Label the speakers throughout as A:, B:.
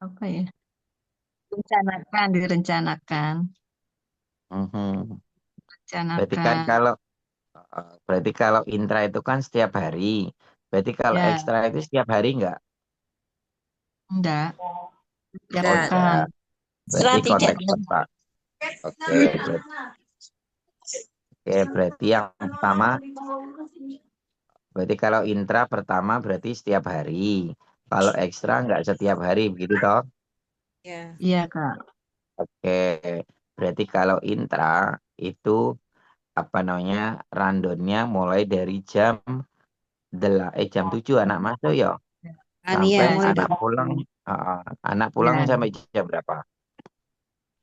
A: Apa ya? Direncanakan.
B: Mhm. Berarti kan
A: Rencanakan.
B: kalau intra itu kan setiap hari. Berarti kalau
A: Ya,
B: ekstra itu setiap hari enggak?
A: enggak. Tiap
B: Oh,
C: Enggak.
A: pekan.
B: enggak. Berarti
C: Setelah tidak.
B: konteks pekan. Oke, berarti yang pertama, berarti kalau intra pertama berarti setiap hari. Kalau ekstra enggak setiap hari, begitu toh?
C: Ya.
A: Iya, Kak.
B: Oke, berarti kalau intra itu apa namanya randonnya mulai dari jam 7 anak masuk ya
C: Iya,
B: sampai
C: mulai
B: anak
C: dari
B: pulang. Anak pulang
A: Ya,
B: sampai jam berapa?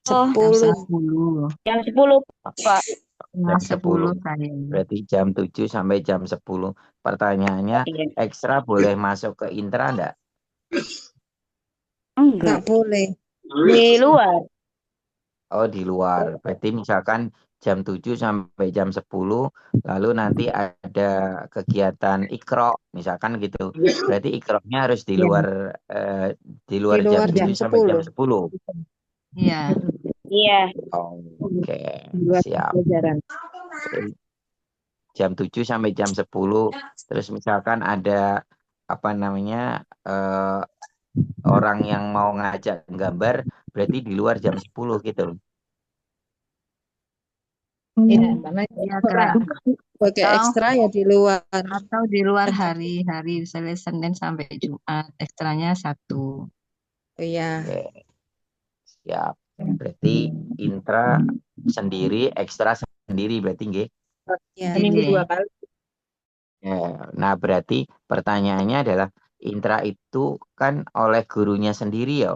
C: Oh,
A: jam
C: 10.
A: 10.
C: jam 10, Pak.
A: Setengah
B: Jam
A: 10
B: 10.
A: saya.
B: Berarti jam 7 sampai jam 10. Pertanyaannya,
C: Iya.
B: ekstra boleh masuk ke intra enggak?
C: Enggak boleh. Di luar.
B: Oh, di luar. Berarti misalkan jam 7 sampai jam 10, lalu nanti ada kegiatan ikro, misalkan gitu. Berarti ikronya harus
A: Ya,
B: eh, di
C: Di
B: luar jam
C: luar jam
B: 7 sampai jam
C: 10.
B: 10.
A: iya.
C: Iya.
B: Oh, oke,
C: Di luar jam
B: siap.
C: pelajaran.
B: Jam 7 sampai jam 10. Terus misalkan ada apa namanya eh, orang yang mau ngajak gambar, berarti di luar jam 10 gitu.
C: Iya,
A: Hmm,
C: karena
A: iya,
C: ekstra.
A: Kak.
C: Sebagai
A: Atau
C: ekstra ya di luar.
A: atau di luar hari misalnya Senin sampai Jumat, ekstranya satu.
C: Iya.
B: Oke, siap. Berarti intra sendiri, ekstra sendiri berarti nggih.
C: Ya. Seminggu
A: Iya.
C: 2 kali.
B: Ya, nah berarti pertanyaannya adalah intra itu kan oleh gurunya sendiri ya.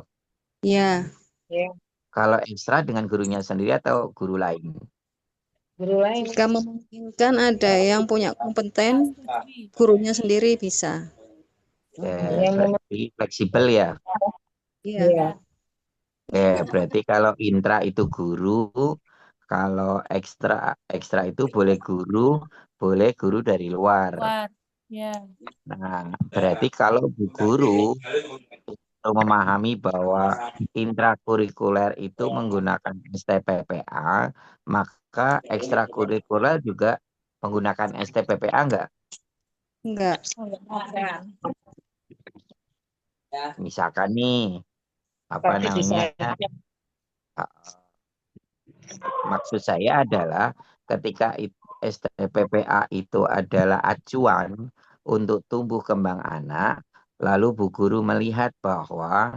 C: Iya. Iya.
B: Kalau ekstra dengan gurunya sendiri atau guru lain?
C: Guru lain. Jika memungkinkan ada yang punya kompeten, gurunya sendiri bisa.
B: Ya,
C: Yang memang.
B: berarti fleksibel ya.
C: Iya. Iya.
B: Berarti kalau intra itu guru, kalau ekstra ekstra itu boleh guru dari luar.
D: Luar. Ya.
B: Nah, berarti kalau bu guru itu memahami bahwa intrakurikuler itu menggunakan STPPA, maka ekstrakurikuler juga menggunakan STPPA enggak?
C: Enggak.
B: Misalkan nih, apa
C: Tapi bisa.
B: namanya? Maksud saya adalah ketika STPPA itu adalah acuan untuk tumbuh kembang anak, lalu Bu Guru melihat bahwa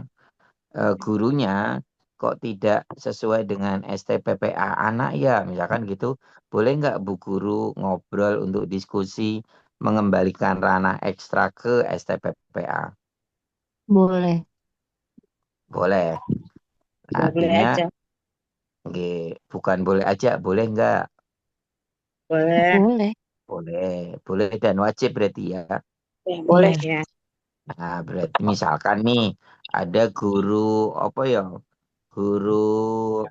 B: gurunya kok tidak sesuai dengan STPPA anak ya, misalkan gitu, boleh nggak Bu Guru ngobrol untuk diskusi mengembalikan ranah ekstra ke STPPA?
A: Boleh.
B: Boleh.
C: Boleh
B: Artinya,
C: aja.
B: nggih, bukan boleh aja, boleh nggak?
C: Boleh.
A: Boleh.
B: Boleh, boleh dan wajib berarti ya.
C: Ya, boleh
A: Iya.
C: ya.
B: Nah, berarti misalkan nih ada guru apa ya? Guru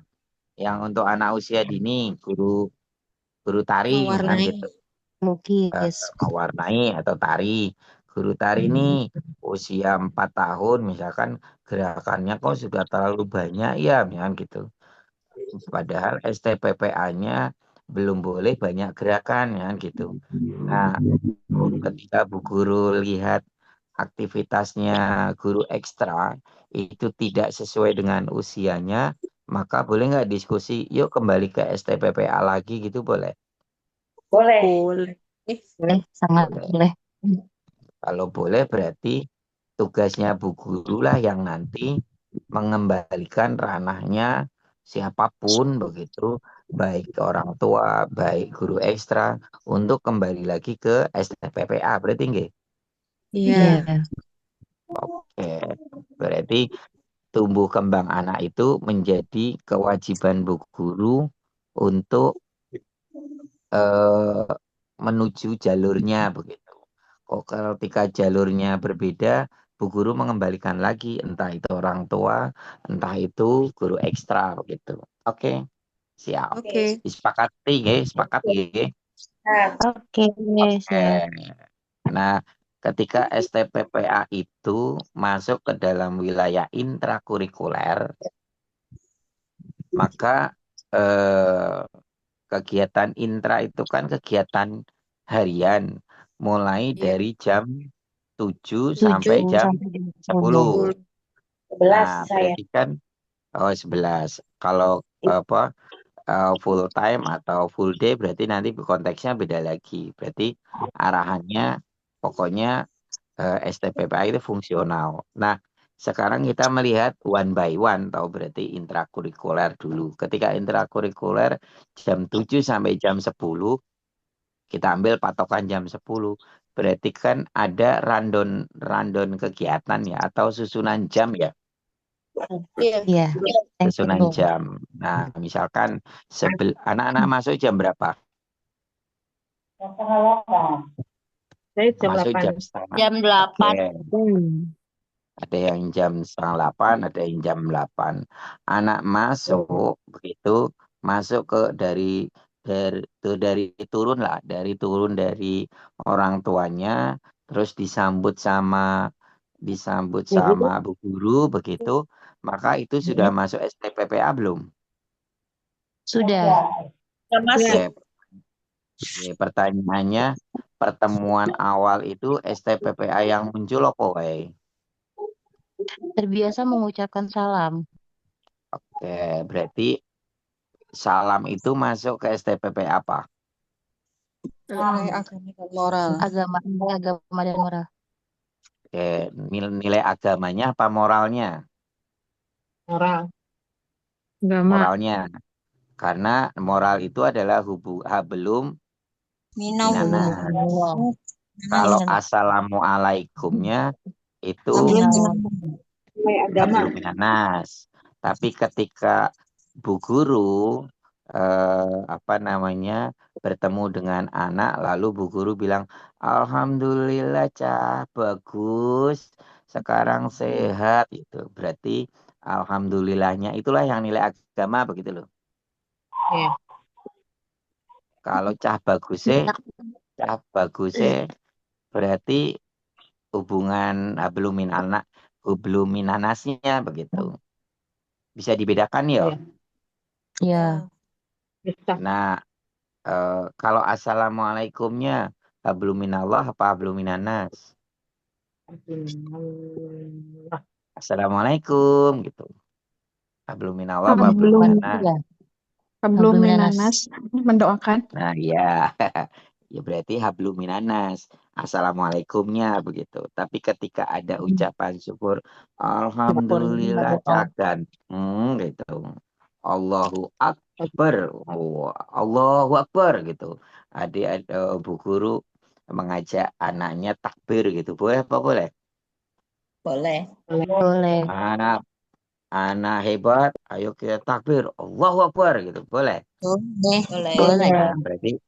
B: yang untuk anak usia dini, guru guru tari misalkan
C: Mewarnai.
B: gitu.
A: Lukis.
B: Mewarnai atau tari. Guru tari ini usia 4 tahun misalkan gerakannya kok sudah terlalu banyak ya misalkan gitu. Padahal STPPA-nya belum boleh banyak gerakan ya gitu. Nah, ketika Bu Guru lihat aktivitasnya guru ekstra itu tidak sesuai dengan usianya, maka boleh nggak diskusi, yuk kembali ke STPPA lagi gitu boleh?
C: Boleh. Boleh.
A: Boleh, sangat
B: Boleh.
A: boleh.
B: Kalau boleh berarti tugasnya Bu Guru lah yang nanti mengembalikan ranahnya siapapun begitu, baik orang tua, baik guru ekstra, untuk kembali lagi ke STPPA. Berarti nggih?
C: Iya.
A: Iya.
B: Oke, berarti tumbuh kembang anak itu menjadi kewajiban bu guru untuk eh, menuju jalurnya begitu. Kok ketika jalurnya berbeda, bu guru mengembalikan lagi entah itu orang tua, entah itu guru ekstra begitu. Oke, siap.
C: Oke.
B: Disepakati, ya, sepakat ya.
C: Nah,
A: Oke,
B: Oke.
A: siap.
B: Nah, ketika STPPA itu masuk ke dalam wilayah intrakurikuler, maka kegiatan intra itu kan kegiatan harian, mulai
C: Iya.
B: dari jam 7
A: 7
B: sampai jam
A: sampai jam 10.
B: 10.
D: 11
B: Nah,
D: saya.
B: berarti kan 11. Kalau apa full time atau full day berarti nanti konteksnya beda lagi. Berarti arahannya pokoknya STPPA itu fungsional. Nah, sekarang kita melihat one by one, tahu berarti intrakurikuler dulu. Ketika intrakurikuler jam 7 sampai jam 10, kita ambil patokan jam 10. Berarti kan ada random kegiatan ya, atau susunan jam ya,
C: Iya.
A: Iya,
B: susunan
A: betul.
B: jam. Nah, misalkan anak-anak masuk jam berapa?
D: Saya jam
B: Masuk
D: 8.
B: jam setengah.
E: Jam 8.
B: Oke. Ada yang jam setengah 8, ada yang jam 8. Anak masuk begitu, masuk ke dari turun lah, turun dari orang tuanya, terus disambut sama Bu Guru begitu, maka itu sudah masuk STPPA belum?
A: Sudah.
D: Sudah masuk.
B: Oke, pertanyaannya, pertemuan awal itu STPPA yang muncul apa wae?
A: Terbiasa mengucapkan salam.
B: Oke, berarti salam itu masuk ke STPP apa?
C: Nilai agama dan moral.
A: Agama dan moral.
B: Oke, nilai agamanya apa moralnya?
D: Moral. Agama.
B: Moralnya. Karena moral itu adalah hablum minanas. Kalau assalamualaikumnya itu
D: Agama.
B: hablum minanas. Tapi ketika Bu Guru bertemu dengan anak, lalu Bu Guru bilang, Alhamdulillah Cah, bagus, sekarang sehat. Itu berarti Alhamdulillahnya itulah yang nilai agama begitu loh.
D: Iya.
B: Kalau cah bagusnya berarti hubungan hablum minanasnya begitu. Bisa dibedakan ya?
A: Iya.
D: Bisa.
B: Nah, kalau assalamualaikumnya hablum minallah apa hablum minanas? Assalamualaikum gitu. Hablum minallah apa hablum minanas?
F: Hablum minanas mendoakan.
B: Nah, ya. Ya berarti hablum minanas. Assalamualaikumnya begitu. Tapi ketika ada ucapan syukur, alhamdulillah cakan. Gitu. Allahu Akbar. Allahu Akbar gitu. Ada Bu Guru mengajak anaknya takbir gitu. Boleh apa boleh?
E: Boleh.
A: Boleh.
B: Anak hebat, ayo kita takbir. Allahu Akbar gitu. Boleh?
E: Boleh.
B: Nah, berarti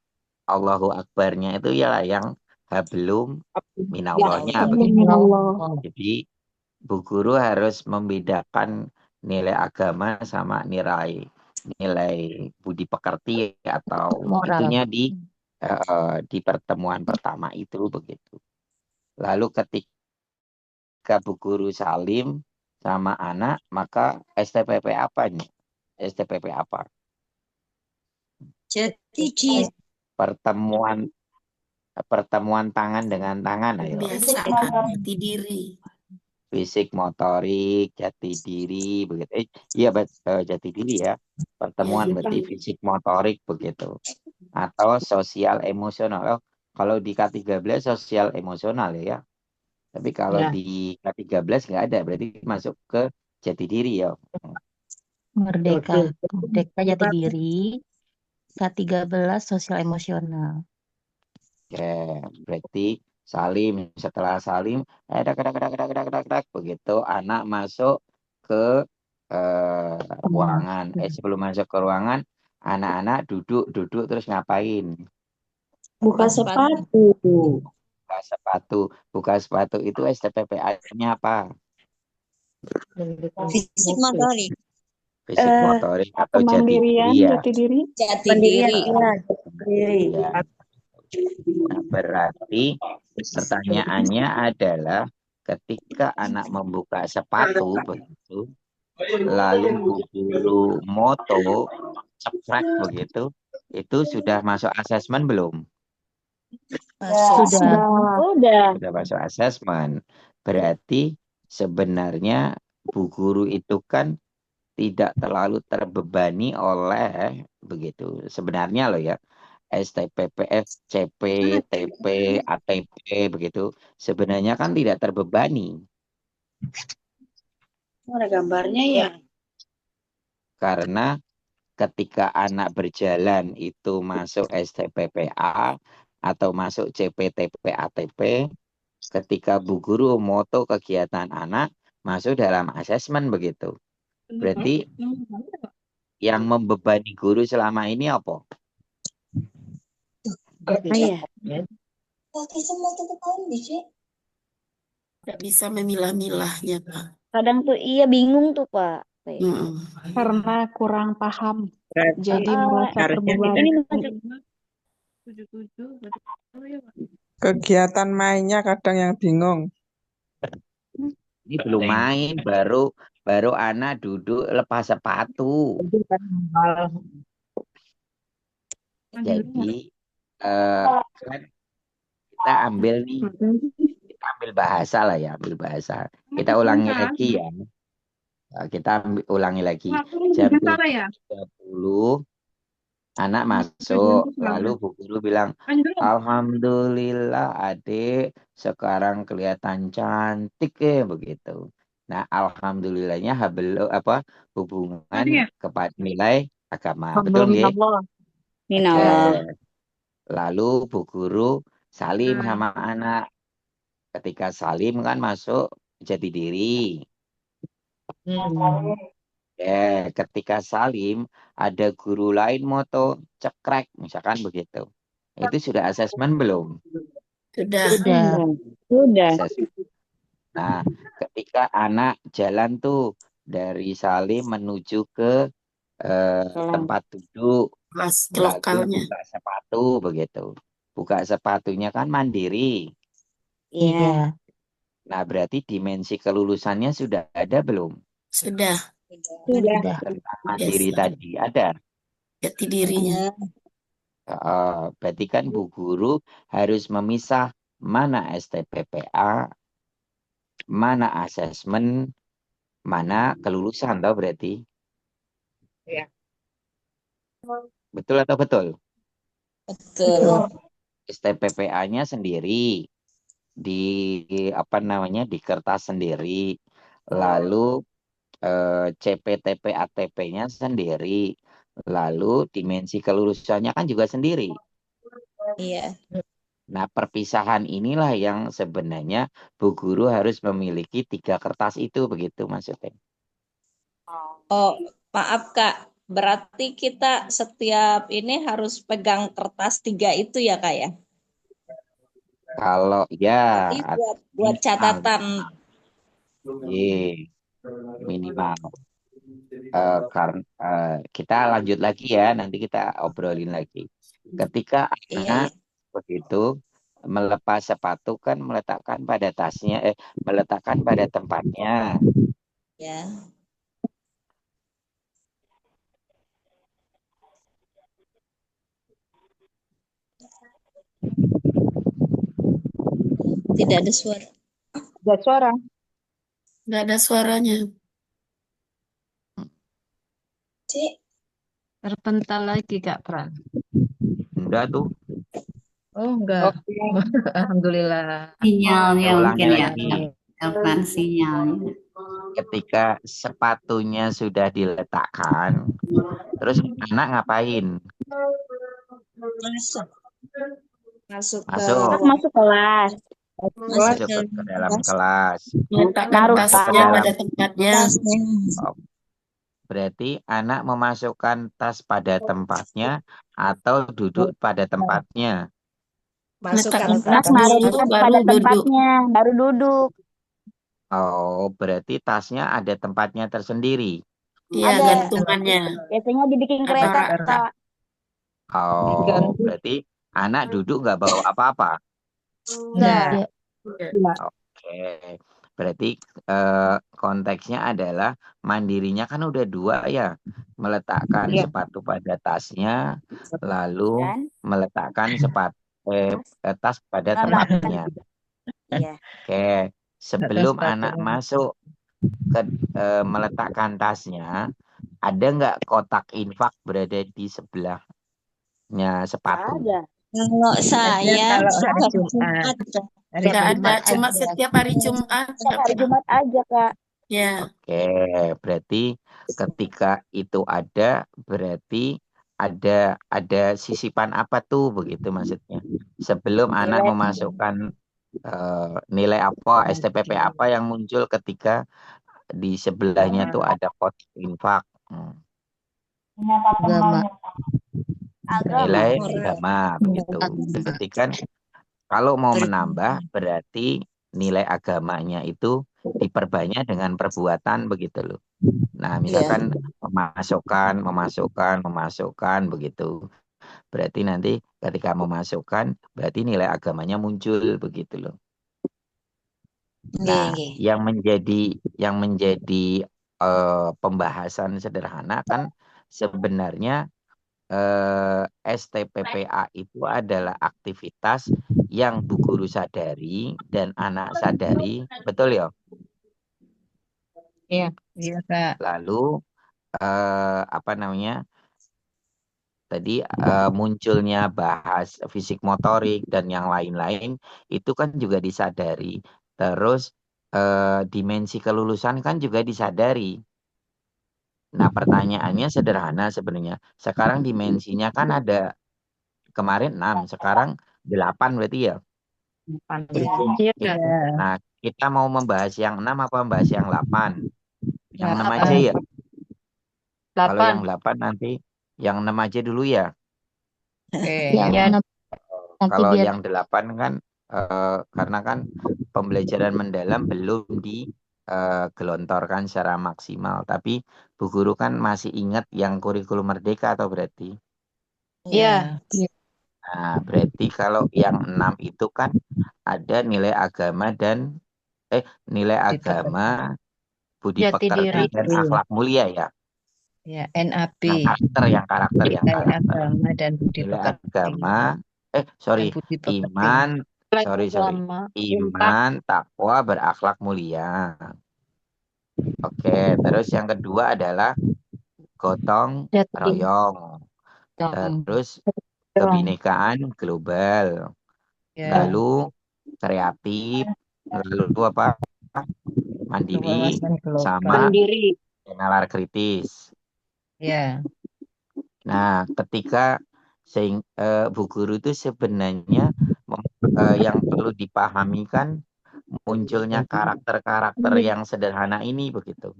B: Allahu Akbarnya itu ialah yang hablum minallahnya begitu. Jadi Bu Guru harus membedakan nilai agama sama nilai budi pekerti atau
A: Moral.
B: itunya di pertemuan pertama itu begitu. Lalu ketika Bu Guru salim sama anak, maka STPP apa nih? STPP apa?
E: Jadi
B: pertemuan tangan dengan tangan, ayo.
E: kebiasaan jati diri.
B: Fisik motorik, jati diri begitu. Jati diri ya. Pertemuan berarti fisik motorik begitu. Atau sosial emosional. Kalau di K13 sosial emosional ya. Tapi kalau di K13 nggak ada, berarti masuk ke jati diri ya.
A: Merdeka jati diri. K13 sosial emosional.
B: Oke, berarti salim. Setelah salim, begitu anak masuk ke ruangan. Sebelum masuk ke ruangan, anak-anak duduk terus ngapain?
E: Buka sepatu.
B: Buka sepatu itu STPPA-nya apa?
E: Fisik motorik.
B: Fisik motorik atau jati diri ya?
F: Jati diri.
E: Jati diri.
B: Ya. Nah, berarti Pertanyaannya adalah ketika anak membuka sepatu begitu, lalu Bu Guru moto cekrek begitu, itu sudah masuk asesmen belum?
E: Masuk.
F: Sudah.
B: Sudah masuk asesmen. Berarti sebenarnya Bu Guru itu kan tidak terlalu terbebani oleh begitu. Sebenarnya loh ya, STPPF, CP, TP, ATP begitu. Sebenarnya kan tidak terbebani
E: Ada gambarnya ya.
B: karena ketika anak berjalan itu masuk STPPA atau masuk CPTP, ATP, ketika Bu Guru moto kegiatan anak masuk dalam asesmen begitu. Berarti yang membebani guru selama ini apa?
E: Ayah.
G: Nggak bisa memilah-milahnya, Pak.
E: Kadang tuh iya bingung tuh Pak.
G: Mm-mm.
F: Karena kurang paham.
D: Berarti
F: Jadi merasa
D: harusnya
F: terbebani.
E: Ini masuk
H: Kegiatan mainnya kadang yang bingung.
B: Ini belum main, baru anak duduk lepas sepatu.
D: itu kan hal
B: Jadi kan kita ambil nih, kita ambil bahasa lah ya, ambil bahasa. Kita ulangi lagi ya. Nah, kita ulangi lagi. Jam 7.30 anak masuk, lalu Bu Guru bilang, Alhamdulillah adik sekarang kelihatan cantik ya begitu. Nah, alhamdulillahnya hubungan kepada nilai agama. Betul nggih?
E: Minallah.
B: Lalu Bu Guru salim sama anak. Ketika salim kan masuk jati diri. Ketika salim ada guru lain moto cekrek misalkan begitu. Itu sudah asesmen belum?
G: Sudah.
B: Asesmen. Nah, ketika anak jalan tuh dari salim menuju ke tempat duduk,
G: Kelas
B: lalu
G: lokalnya.
B: buka sepatu begitu. Buka sepatunya kan mandiri.
E: Iya.
B: Nah, berarti dimensi kelulusannya sudah ada belum?
G: Sudah.
B: Tentang mandiri
G: Yes.
B: tadi ada.
G: Jati dirinya.
B: Berarti kan Bu Guru harus memisah mana STPPA, mana asesmen, mana kelulusan, tau berarti?
D: Iya.
B: Betul atau betul?
E: Betul.
B: STPPA-nya sendiri di di kertas sendiri, lalu CPTP ATP-nya sendiri, lalu dimensi kelulusannya kan juga sendiri.
E: Iya.
B: Nah, perpisahan inilah yang sebenarnya Bu Guru harus memiliki 3 kertas itu, begitu maksudnya.
E: Oh, maaf Kak. Berarti kita setiap ini harus pegang kertas 3 itu ya Kak ya?
B: Kalau ya
E: Berarti buat catatan.
B: Minimal. Karena kita lanjut lagi ya, nanti kita obrolin lagi. Ketika anak begitu melepas sepatu kan meletakkan pada tasnya, meletakkan pada tempatnya.
E: Ya. Tidak ada suara.
D: ada suara.
G: Nggak ada suaranya.
E: Cik.
A: Terpental lagi Kak Pran.
B: Enggak tuh.
A: Oh enggak.
D: Oke.
A: Alhamdulillah.
I: Sinyalnya
B: Ulangi
I: mungkin ya,
B: lagi.
I: kapan sinyalnya.
B: Ketika sepatunya sudah diletakkan, terus anak ngapain?
E: Masuk
I: kelas.
B: Masuk ke dalam kelas.
G: Meletakkan tasnya
B: dalam-
G: pada tempatnya.
B: Berarti anak memasukkan tas pada tempatnya atau duduk pada tempatnya.
G: Meletakkan
E: Masukkan
G: tas dulu, baru duduk.
I: baru duduk.
B: Oh, berarti tasnya ada tempatnya tersendiri.
G: Iya, gantungannya.
I: Biasanya dibikin
G: Ada
I: kereta,
G: rak-rak.
I: Pak.
B: Oh, berarti anak duduk nggak bawa apa-apa.
I: Enggak.
F: Iya.
D: Enggak.
B: Oke, berarti konteksnya adalah mandirinya kan udah dua ya, meletakkan
D: Iya.
B: sepatu pada tasnya, lalu
I: Dan
B: meletakkan tas pada
I: meletakkan
B: tempatnya.
I: iya.
B: Oke, sebelum anak masuk ke meletakkan tasnya, ada nggak kotak infak berada di sebelahnya sepatu?
I: Ada.
E: Kalau
D: Ada
E: saya
D: kalau hari
E: setiap
D: Jumat.
E: Jumat,
D: Hari
G: Nggak ada,
D: Jumat
G: cuma
D: ada.
G: setiap hari Jumat.
I: Setiap hari Jumat aja, Kak.
G: Ya,
B: Oke, berarti ketika itu ada, berarti ada sisipan apa tuh begitu maksudnya? Sebelum anak
I: Nilai
B: memasukkan nilai apa, STPP apa yang muncul ketika di sebelahnya tuh ada kotak infak.
C: Agama.
I: agama.
B: Nilai
E: moral.
B: agama begitu. Berarti kan kalau mau menambah berarti nilai agamanya itu diperbanyak dengan perbuatan begitu loh. Nah, misalkan memasukkan begitu. Berarti nanti ketika memasukkan berarti nilai agamanya muncul begitu loh. Nah, yang menjadi pembahasan sederhana kan sebenarnya STPPA itu adalah aktivitas yang Bu Guru sadari dan anak sadari, betul ya?
A: Iya, iya Kak.
B: Lalu apa namanya? Tadi munculnya bahas fisik motorik dan yang lain-lain itu kan juga disadari. Terus dimensi kelulusan kan juga disadari. Nah, pertanyaannya sederhana sebenarnya. Sekarang dimensinya kan ada kemarin 6, sekarang 8 berarti ya.
A: Iya Kak.
B: Nah, kita mau membahas yang 6 apa membahas yang 8? Yang 6 aja ya. Kalau yang 8 nanti yang 6 aja dulu ya.
A: Oke,
F: Ya,
A: ya.
F: nanti
B: Kalau
F: biar
B: yang 8 kan karena kan pembelajaran mendalam belum digelontorkan secara maksimal. Tapi Bu Guru kan masih ingat yang kurikulum merdeka atau berarti?
A: Iya.
B: Nah, berarti kalau yang 6 itu kan ada nilai agama dan nilai agama, budi
A: Jati
B: pekerti
A: diri.
B: dan akhlak mulia ya.
A: Ya, NAB.
B: Nah, karakter yang
A: Nilai
B: karakter.
A: agama dan budi
B: Nilai
A: pekerti.
B: agama,
A: Dan budi pekerti.
B: iman, takwa, berakhlak mulia. Oke, terus yang kedua adalah gotong royong. Terus kebinekaan global.
A: Ya.
B: Lalu kreatif, lalu apa? Mandiri,
A: Wawasan global.
B: sama nalar kritis.
A: Ya.
B: Nah, ketika Bu Guru itu sebenarnya yang perlu dipahami kan munculnya karakter-karakter yang sederhana ini begitu.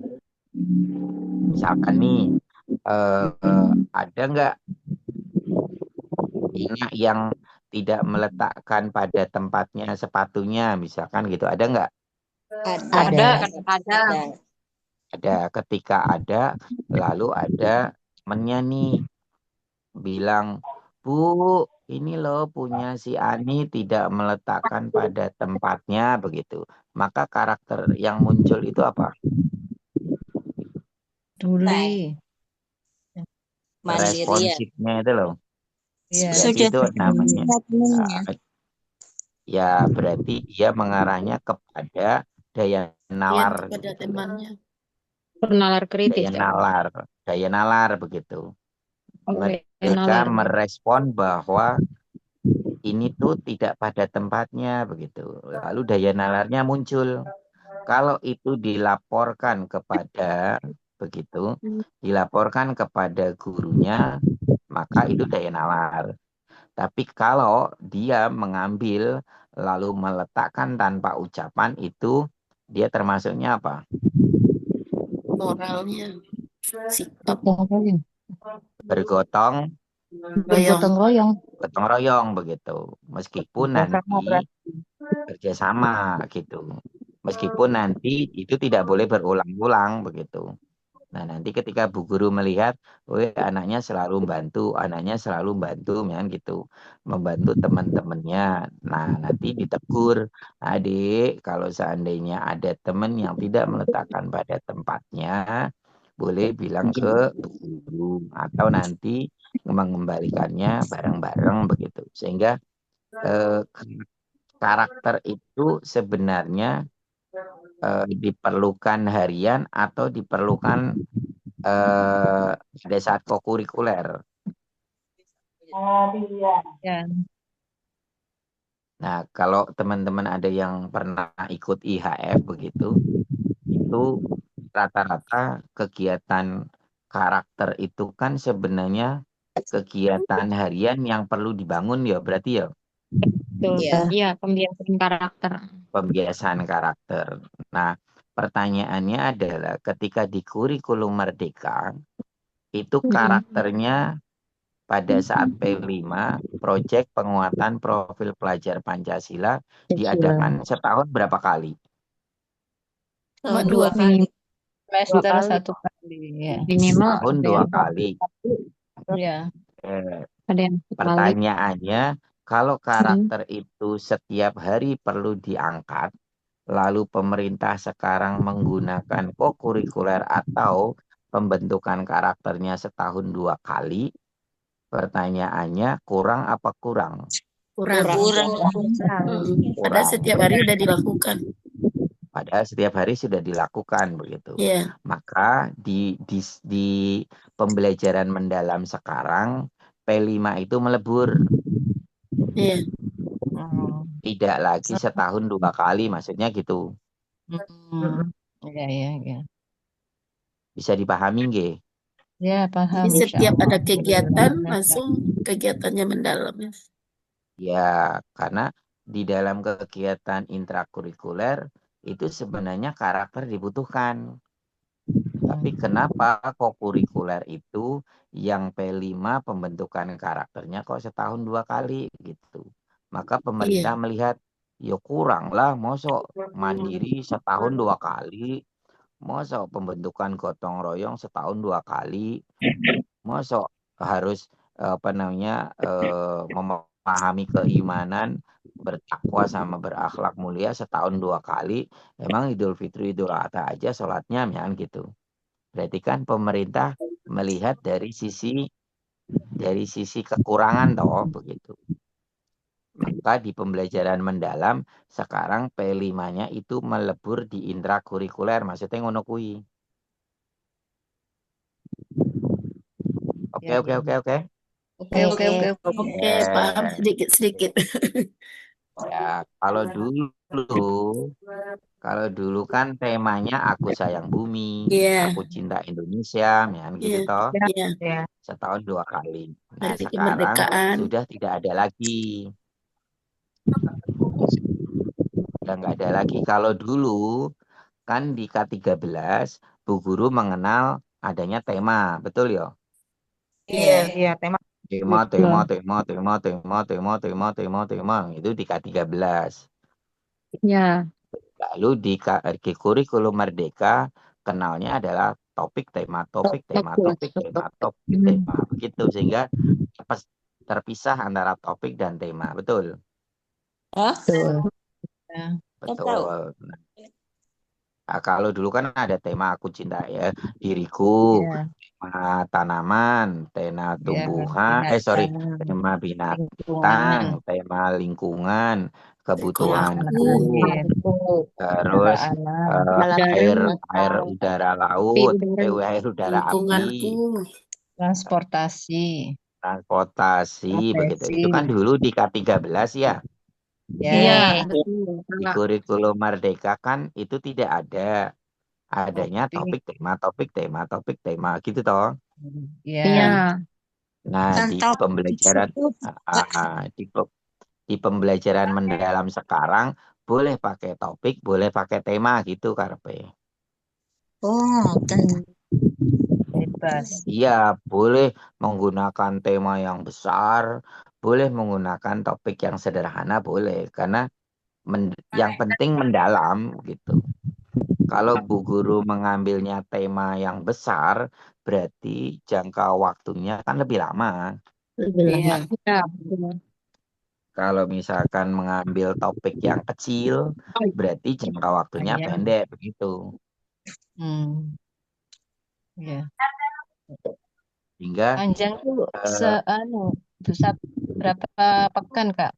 B: Misalkan nih, ada nggak anak yang tidak meletakkan pada tempatnya sepatunya, misalkan gitu, ada nggak?
E: Ada.
B: Ada. Ketika ada, lalu ada temennya nih bilang, Bu, ini loh punya si Ani tidak meletakkan pada tempatnya begitu. Maka karakter yang muncul itu apa?
A: Peduli.
B: Responsifnya itu loh.
A: Ya.
B: Berarti itu namanya. Ya, berarti dia mengarahnya kepada daya nalar.
G: kepada temannya.
A: Penalar kritis.
B: Daya nalar begitu.
A: Oke,
B: Mereka
A: nalar.
B: merespon bahwa ini tuh tidak pada tempatnya begitu. Lalu daya nalarnya muncul. Kalau itu dilaporkan kepada gurunya, maka itu daya nalar. Tapi kalau dia mengambil lalu meletakkan tanpa ucapan itu dia termasuknya apa?
G: Moralnya. Sikap.
B: Bergotong royong begitu. Meskipun nanti kerjasama gitu. Meskipun nanti itu tidak boleh berulang-ulang begitu. Nah, nanti ketika Bu Guru melihat, oh anaknya selalu membantu, ya gitu, membantu teman-temannya. Nah, nanti ditegur, adik, kalau seandainya ada teman yang tidak meletakkan pada tempatnya, boleh bilang ke Bu Guru, atau nanti mengembalikannya bareng-bareng begitu. Sehingga karakter itu sebenarnya diperlukan harian atau diperlukan pada saat kokurikuler.
A: Ya.
B: Nah, kalau teman-teman ada yang pernah ikut IHF begitu, itu rata-rata kegiatan karakter itu kan sebenarnya kegiatan harian yang perlu dibangun ya, berarti ya
F: Betul.
C: Iya.
F: Iya, pembiasaan karakter.
B: pembiasaan karakter. Nah, pertanyaannya adalah ketika di kurikulum Merdeka itu karakternya pada saat P5 proyek penguatan profil pelajar Pancasila diadakan setahun berapa kali?
G: Sama
C: Dua
G: 2 kali.
A: Semester
D: kali.
A: 1 kali. Ya.
F: Minimal
B: Setahun
F: ada
B: 2
F: yang
B: kali.
A: Ya.
B: Eh,
F: ada yang sekali.
B: Pertanyaannya, kalau karakter itu setiap hari perlu diangkat, lalu pemerintah sekarang menggunakan kokurikuler atau pembentukan karakternya setahun 2 kali, pertanyaannya kurang apa kurang?
G: Kurang. Padahal setiap hari udah dilakukan.
B: Padahal setiap hari sudah dilakukan begitu.
G: Iya.
B: Maka di pembelajaran mendalam sekarang P5 itu melebur.
G: Iya.
B: Tidak lagi setahun 2 kali, maksudnya gitu.
A: Ya, ya, ya.
B: Bisa dipahami nggih?
A: Ya, paham.
G: Jadi setiap
A: insyaallah.
G: ada kegiatan langsung kegiatannya mendalam ya.
B: Ya, karena di dalam kegiatan intrakurikuler itu sebenarnya karakter dibutuhkan. Tapi kenapa kokurikuler itu yang P5 pembentukan karakternya kok setahun 2 kali gitu. Maka pemerintah melihat, ya kurang lah, mosok mandiri setahun 2 kali, mosok pembentukan gotong royong setahun 2 kali, mosok harus memahami keimanan, bertakwa sama berakhlak mulia setahun 2 kali. Emang Idul Fitri, Idul Adha aja sholatnya misalnya gitu. Berarti kan pemerintah melihat dari sisi kekurangan toh begitu. Maka di pembelajaran mendalam sekarang P5-nya itu melebur di intrakurikuler, maksudnya ngono kuwi. Oke.
G: Oke, paham sedikit-sedikit.
B: Ya, kalau dulu kan temanya aku sayang bumi, aku cinta Indonesia, ya gitu toh.
G: Iya.
B: Setahun 2 kali. Nah,
G: Hari
B: sekarang
G: kemerdekaan.
B: sudah tidak ada lagi. Ya nggak ada lagi. Kalau dulu kan di K13 Bu Guru mengenal adanya tema, betul ya?
D: Iya, tema.
B: Tema itu di K13.
F: Ya.
B: Lalu di kurikulum Merdeka kenalnya adalah topik tema begitu, sehingga terpisah antara topik dan tema, betul?
E: Betul.
B: Betul. Nah, kalau dulu kan ada tema aku cinta ya diriku, tema tanaman, tema tumbuhan, tema binatang, tema lingkungan, kebutuhanku, terus air udara laut, air udara api,
A: Transportasi,
B: begitu. Itu kan dulu di K13 ya.
F: Iya,
B: Di kurikulum Merdeka kan itu tidak ada. Adanya topik tema gitu toh.
F: Iya.
B: Nah, di pembelajaran mendalam sekarang boleh pakai topik, boleh pakai tema gitu karepe.
A: bebas.
B: Iya, boleh menggunakan tema yang besar, boleh menggunakan topik yang sederhana, boleh. Karena yang penting mendalam gitu. Kalau Bu Guru mengambilnya tema yang besar, berarti jangka waktunya kan lebih lama.
G: Lebih lama.
E: Iya.
F: Ya, betul.
B: Kalau misalkan mengambil topik yang kecil, berarti jangka waktunya
A: Iya.
B: pendek begitu.
A: Hmm. Ya.
B: Hingga
A: Panjang tuh berapa pekan, Kak?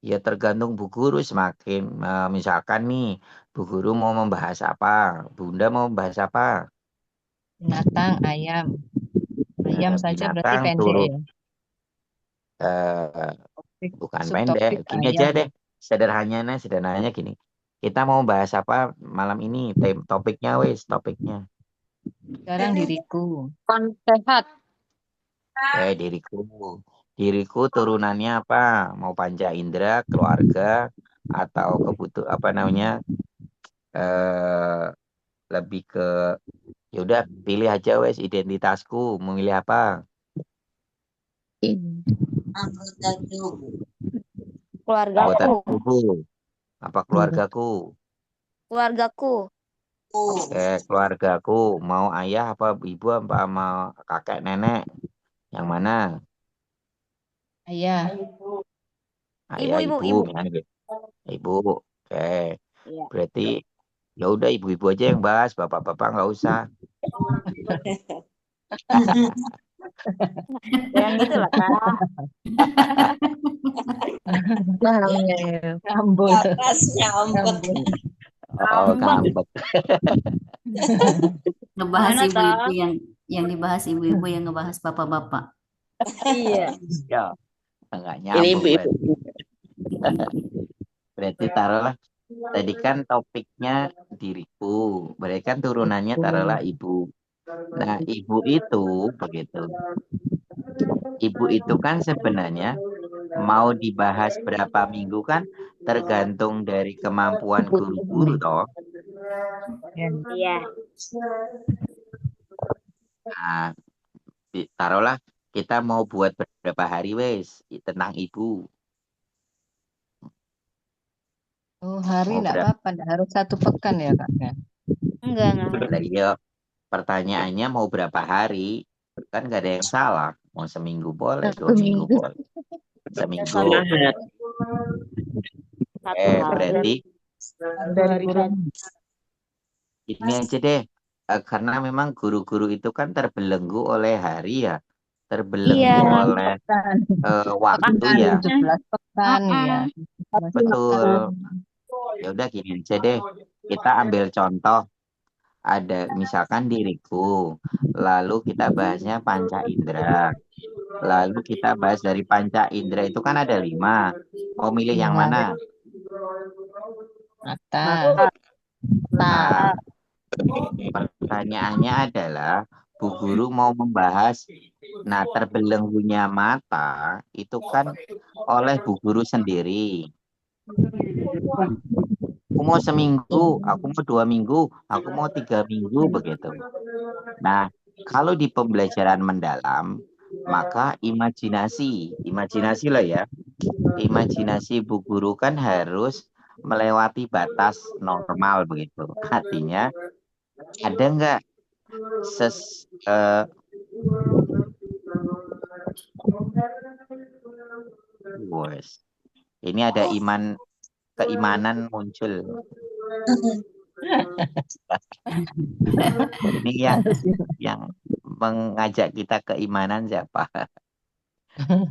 B: ya tergantung Bu Guru semakin misalkan nih Bu Guru mau membahas apa, Bunda mau membahas apa.
A: Binatang, ayam. Ayam saja berarti
B: Binatang
A: pendek
B: turun
A: ya.
B: bukan pendek.
A: Subtopik
B: Gini aja
A: ayam.
B: deh, sederhananya gini. Kita mau bahas apa malam ini? Topiknya.
A: Sekarang diriku.
F: Sehat.
B: Diriku. Diriku turunannya apa? Mau panca indera, keluarga, atau eh lebih ke ya udah pilih aja wes identitasku, memilih apa?
I: Keluargaku.
B: Anggota tubuhku, apa keluargaku?
I: Keluargaku.
B: Keluargaku, mau ayah apa ibu apa mau kakek nenek? Yang mana?
A: Ayah.
B: Ayah,
I: Ibu.
B: ibu, misalnya gitu. Ibu. Oke.
I: Iya.
B: Berarti ya udah ibu-ibu aja yang bahas, bapak-bapak nggak usah.
I: Jangan gitu lah, Kak.
A: Nyambul.
E: Kerasnya ombak.
B: Oh, ngambek.
J: Ngebahas
I: Mana
J: ibu-ibu
I: toh?
J: yang dibahas ibu-ibu yang ngebahas bapak-bapak.
I: Iya.
B: Ya, nggak
G: Ini
B: nyambung
G: ibu-ibu.
B: berarti taruhlah tadi kan topiknya diriku, berarti kan turunannya taruhlah ibu. Nah, ibu itu begitu. Ibu itu kan sebenarnya mau dibahas berapa minggu kan tergantung dari kemampuan guru-guru toh.
I: Iya.
B: Nah, taruhlah kita mau buat berapa hari wes tentang ibu.
A: Oh, hari
B: Mau
A: enggak
B: berapa?
A: apa-apa, enggak harus 1 pekan ya, Kak.
I: Enggak.
B: Lah iya, pertanyaannya mau berapa hari? Kan gak ada yang salah. Mau seminggu boleh, 2 minggu boleh. Seminggu. Berarti ini aja deh. Karena memang guru-guru itu kan terbelenggu oleh hari ya. Terbelenggu oleh waktu ya.
A: 17 pekan ya.
B: Betul. Ya udah gini aja deh. Kita ambil contoh. Ada misalkan diriku. Lalu kita bahasnya panca indera. Lalu kita bahas dari panca indera itu kan ada 5. Mau milih yang mana?
A: Mata.
B: Nah, pertanyaannya adalah Bu Guru mau membahas terbelenggunya mata itu kan oleh Bu Guru sendiri. Aku mau seminggu, aku mau 2 minggu, aku mau 3 minggu begitu. Nah, kalau di pembelajaran mendalam, maka imajinasi lah ya. Imajinasi Bu Guru kan harus melewati batas normal begitu. Artinya ada nggak ini ada keimanan muncul. Ini yang mengajak kita keimanan siapa?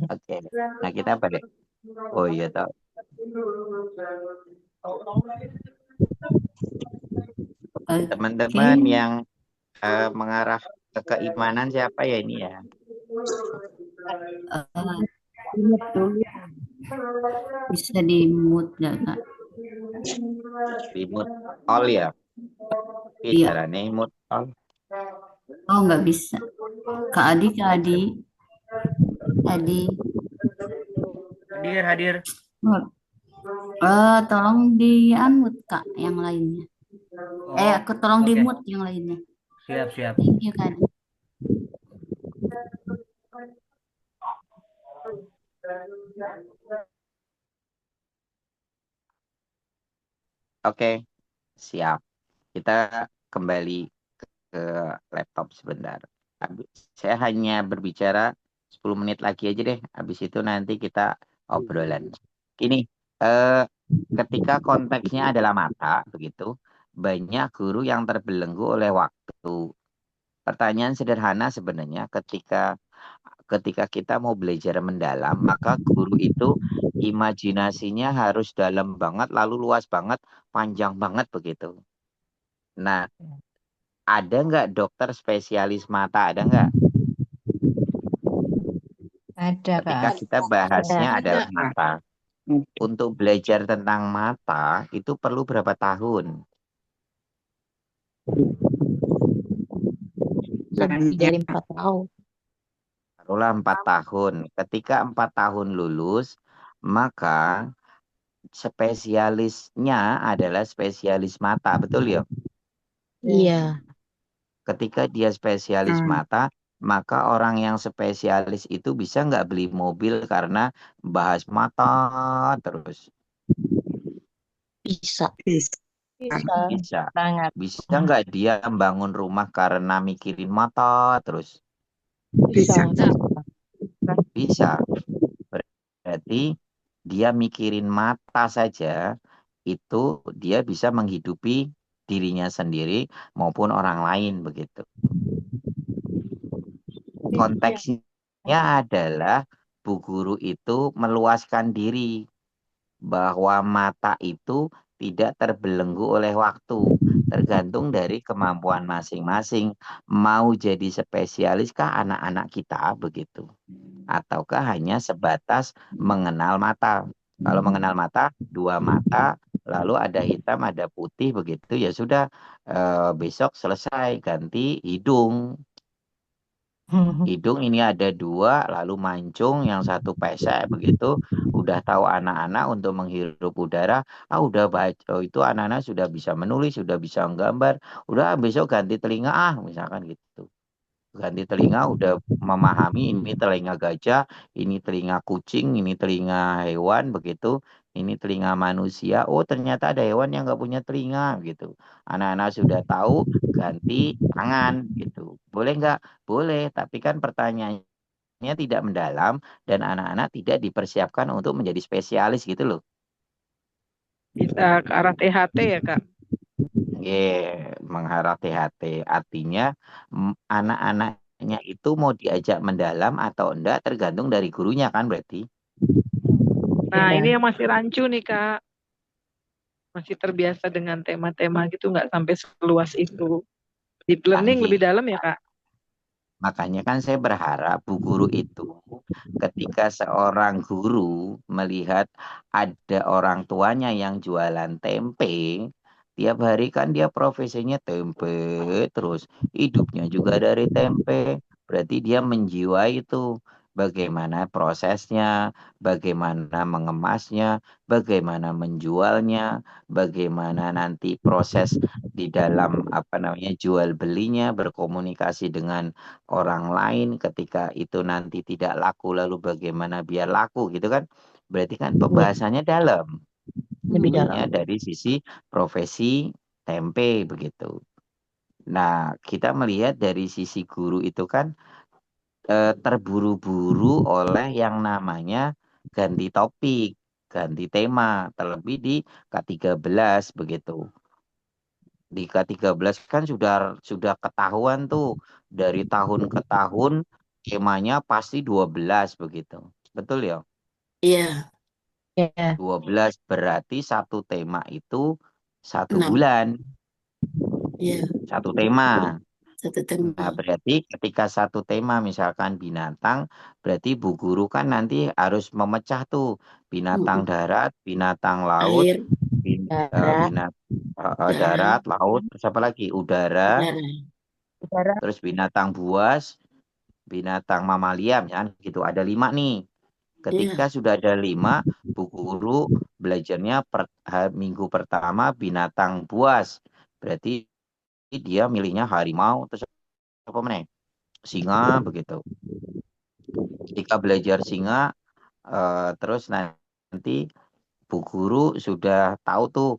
B: Oke. Nah, kita pada oh iya toh. Teman-teman yang mengarah ke keimanan siapa ya ini ya?
J: Bisa di-mute nggak, Kak?
B: Di-mute all ya?
J: Iya.
B: Caranya mute all.
J: Oh, nggak bisa. Kak Adi.
K: Hadir.
J: Tolong di-unmute, Kak, yang lainnya. Aku tolong di-mute yang lainnya.
K: Siap.
J: Thank you, Kak Adi.
B: Oke, siap. kita kembali ke laptop sebentar. Saya hanya berbicara 10 menit lagi aja deh. Habis itu nanti kita obrolan. Ini ketika konteksnya adalah mata, begitu, banyak guru yang terbelenggu oleh waktu. Pertanyaan sederhana sebenarnya ketika kita mau belajar mendalam, maka guru itu imajinasinya harus dalam banget, lalu luas banget, panjang banget begitu. Nah, ada nggak dokter spesialis mata? Ada nggak?
A: Ada,
B: Ketika
A: Kak.
B: kita bahasnya
I: Ada.
B: adalah mata. Untuk belajar tentang mata itu perlu berapa tahun?
I: Lebih dari 4 tahun.
B: Taruhlah 4 tahun. Ketika 4 tahun lulus, maka spesialisnya adalah spesialis mata, betul ya?
I: Iya.
B: Ketika dia spesialis mata, maka orang yang spesialis itu bisa nggak beli mobil karena bahas mata terus?
I: Bisa.
B: Bisa.
A: Sangat.
B: Bisa nggak dia membangun rumah karena mikirin mata terus?
H: Bisa.
B: Bisa. Berarti dia mikirin mata saja, itu dia bisa menghidupi dirinya sendiri maupun orang lain begitu. Konteksnya adalah Bu Guru itu meluaskan diri bahwa mata itu tidak terbelenggu oleh waktu, tergantung dari kemampuan masing-masing. Mau jadi spesialiskah anak-anak kita begitu? Ataukah hanya sebatas mengenal mata? Kalau mengenal mata, 2 mata, lalu ada hitam, ada putih begitu, ya sudah, besok selesai, ganti hidung. Hidung ini ada 2, lalu mancung, yang satu pesek begitu. Udah tahu anak-anak untuk menghirup udara, udah baca itu anak-anak sudah bisa menulis, sudah bisa menggambar, udah besok ganti telinga misalkan gitu. Ganti telinga udah memahami ini telinga gajah, ini telinga kucing, ini telinga hewan begitu, ini telinga manusia. Oh ternyata ada hewan yang nggak punya telinga gitu. Anak-anak sudah tahu, ganti tangan gitu. Boleh nggak? Boleh, tapi kan pertanyaannya tidak mendalam dan anak-anak tidak dipersiapkan untuk menjadi spesialis gitu loh.
H: Bisa ke arah THT ya, Kak?
B: Mengharap THT. Artinya anak-anaknya itu mau diajak mendalam atau enggak tergantung dari gurunya kan berarti.
H: Nah, ini yang masih rancu nih, Kak. Masih terbiasa dengan tema-tema gitu, nggak sampai seluas itu. Deep learning lebih dalam ya, Kak?
B: Makanya kan saya berharap Bu Guru itu ketika seorang guru melihat ada orang tuanya yang jualan tempe, tiap hari kan dia profesinya tempe, terus hidupnya juga dari tempe. Berarti dia menjiwai itu bagaimana prosesnya, bagaimana mengemasnya, bagaimana menjualnya, bagaimana nanti proses di dalam jual belinya, berkomunikasi dengan orang lain ketika itu nanti tidak laku, lalu bagaimana biar laku gitu kan. Berarti kan pembahasannya dalam.
I: Lebih
B: Tentunya
I: dalam.
B: dari sisi profesi tempe begitu. Nah, kita melihat dari sisi guru itu kan terburu-buru oleh yang namanya ganti topik, ganti tema, terlebih di K13 begitu. Di K13 kan sudah ketahuan tuh dari tahun ke tahun temanya pasti 12 begitu. Betul ya?
G: Iya.
B: 12 berarti satu tema itu 1
G: 6.
B: bulan.
G: Iya.
B: Satu tema.
G: Satu tema.
B: Nah, berarti ketika satu tema misalkan binatang, berarti Bu Guru kan nanti harus memecah tuh binatang darat, binatang laut,
G: Air,
B: darat, laut, terus apa lagi? Udara, terus binatang buas, binatang mamalia, misalkan gitu. Ada 5 nih. Ketika sudah ada 5, Bu Guru belajarnya minggu pertama binatang buas. Berarti dia milihnya harimau, terus apa meneh? Singa begitu. Ketika belajar singa, terus nanti Bu Guru sudah tahu tuh,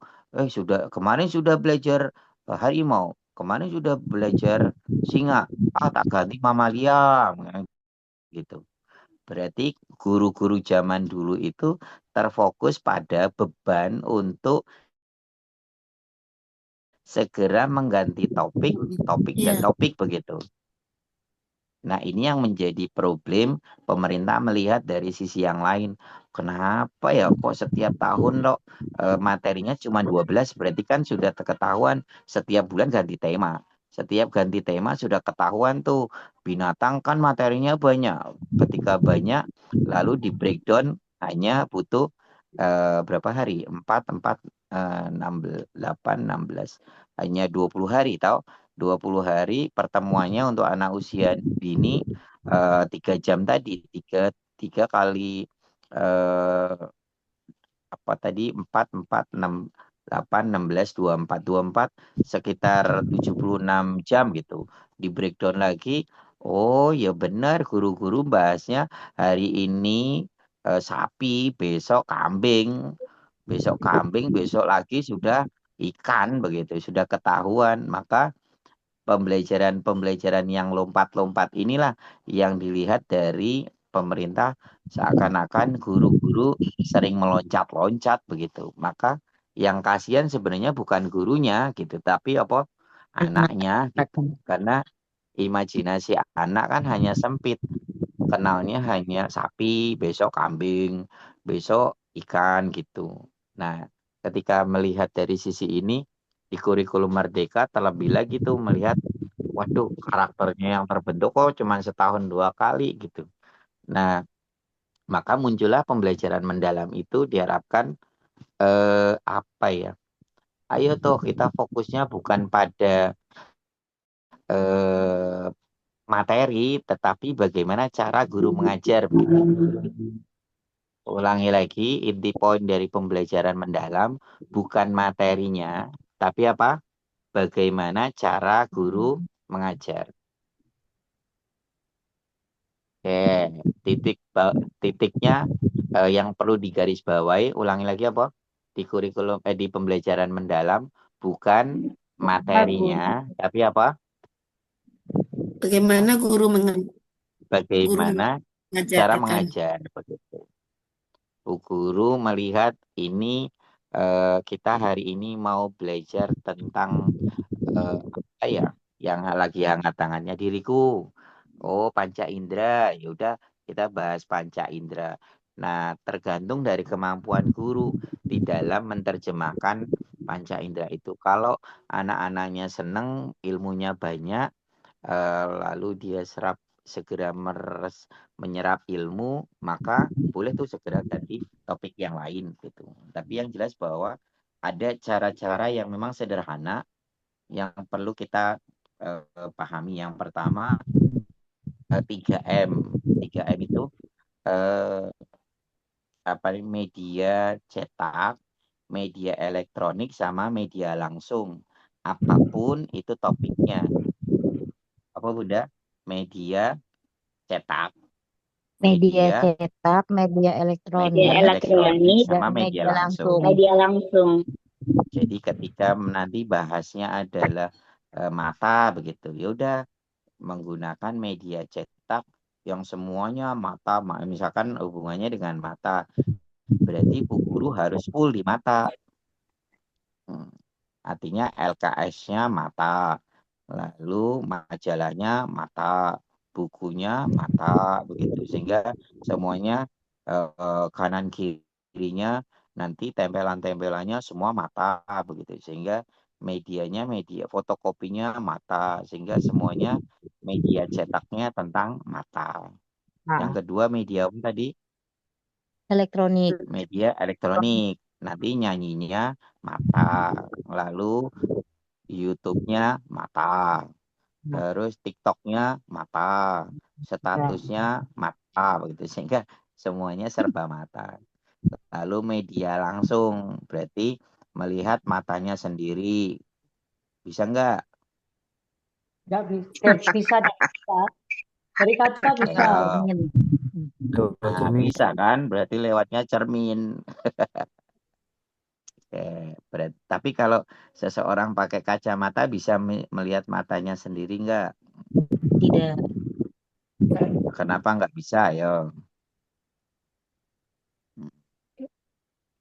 B: kemarin sudah belajar harimau. Kemarin sudah belajar singa, tak ganti mamalia, gitu. Berarti guru-guru zaman dulu itu terfokus pada beban untuk segera mengganti topik dan
G: Iya.
B: topik begitu. Nah, ini yang menjadi problem pemerintah melihat dari sisi yang lain. Kenapa ya kok setiap tahun loh materinya cuma 12, berarti kan sudah ketahuan setiap bulan ganti tema. Setiap ganti tema sudah ketahuan tuh binatang kan materinya banyak. Ketika banyak lalu di breakdown hanya butuh berapa hari? 8, 16. Hanya 20 hari tahu. 20 hari pertemuannya untuk anak usia dini 3 jam tadi. 3 kali apa tadi 4, 6, 8, 16, 24 sekitar 76 jam gitu. Di breakdown lagi, oh ya benar guru-guru bahasnya hari ini sapi, besok kambing, besok lagi sudah ikan begitu, sudah ketahuan. Maka pembelajaran yang lompat-lompat inilah yang dilihat dari pemerintah seakan-akan guru-guru sering meloncat-loncat begitu. Maka yang kasihan sebenarnya bukan gurunya gitu, tapi apa anaknya gitu. Karena imajinasi anak kan hanya sempit. Kenalnya hanya sapi, besok kambing, besok ikan gitu. Nah, ketika melihat dari sisi ini di kurikulum Merdeka terlebih lagi tuh melihat waduh karakternya yang terbentuk kok cuma setahun 2 kali gitu. Nah, maka muncullah pembelajaran mendalam itu diharapkan apa ya? Ayo tuh kita fokusnya bukan pada eh, materi, tetapi bagaimana cara guru mengajar begitu. Ulangi lagi, inti poin dari pembelajaran mendalam bukan materinya, tapi apa? Bagaimana cara guru mengajar. Oke, titiknya yang perlu digarisbawahi, ulangi lagi apa? Di kurikulum di pembelajaran mendalam bukan materinya, tapi apa?
G: Bagaimana guru
B: Bagaimana
G: mengajarkan?
B: cara mengajar begitu. Guru melihat ini kita hari ini mau belajar tentang apa ya yang lagi hangat tangannya diriku. Oh, panca indera. Ya udah kita bahas panca indera. Nah, tergantung dari kemampuan guru di dalam menerjemahkan panca indera itu. Kalau anak-anaknya seneng, ilmunya banyak, lalu dia segera menyerap ilmu, maka boleh tuh segera ganti topik yang lain gitu. Tapi yang jelas bahwa ada cara-cara yang memang sederhana yang perlu kita pahami. Yang pertama 3M. 3M itu media cetak, media elektronik sama media langsung. Apapun itu topiknya. Apa Bunda? Media cetak,
I: Media cetak, media elektronik,
B: sama
I: dan
B: media
I: media
B: langsung.
I: langsung.
B: Jadi ketika nanti bahasnya adalah mata begitu, ya udah menggunakan media cetak yang semuanya mata, misalkan hubungannya dengan mata, berarti Bu Guru harus full di mata. Artinya LKS-nya mata, lalu majalahnya mata, bukunya mata, begitu. Sehingga semuanya kanan kirinya nanti tempelan-tempelannya semua mata, begitu. Sehingga medianya media fotokopinya mata, sehingga semuanya media cetaknya tentang mata. Yang kedua media apa tadi?
I: Elektronik.
B: Media elektronik. Nanti nyanyinya mata, lalu YouTube-nya mata, terus TikTok-nya mata, statusnya mata, begitu. Sehingga semuanya serba mata. Lalu media langsung, berarti melihat matanya sendiri. Bisa nggak?
F: Nggak bisa. Bisa. Dari kaca bisa.
B: Nah, bisa kan? Berarti lewatnya cermin. Tapi kalau seseorang pakai kacamata bisa melihat matanya sendiri nggak?
I: Tidak.
B: Kenapa nggak bisa? Yo.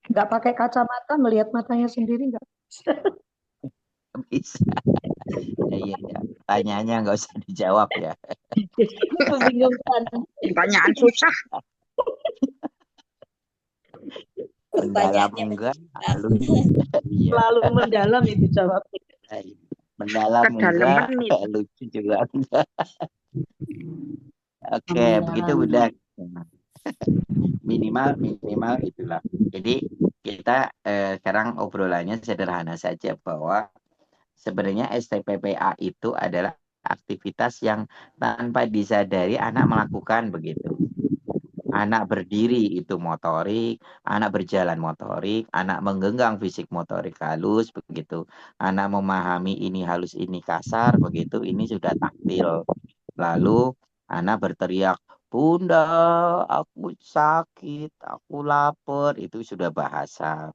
F: Nggak pakai kacamata melihat matanya sendiri nggak?
B: Bisa. Iya, ya. Tanyanya nggak usah dijawab ya.
E: Membingungkan.
I: Pertanyaan susah.
B: Mendalam
E: Pertanyaannya
B: enggak?
E: mendalam.
B: Halus. Iya.
F: Terlalu mendalam itu jawabnya.
B: Mendalam enggak?
I: Kedalaman itu.
B: Lucu juga enggak. Oke, begitu
J: Mendalam.
B: udah. Minimal itulah. Jadi kita sekarang obrolannya sederhana saja bahwa sebenarnya STPPA itu adalah aktivitas yang tanpa disadari anak melakukan begitu. Anak berdiri itu motorik, anak berjalan motorik, anak menggenggam fisik motorik halus begitu. Anak memahami ini halus ini kasar begitu, ini sudah taktil. Lalu anak berteriak, "Bunda, aku sakit, aku lapar." Itu sudah bahasa.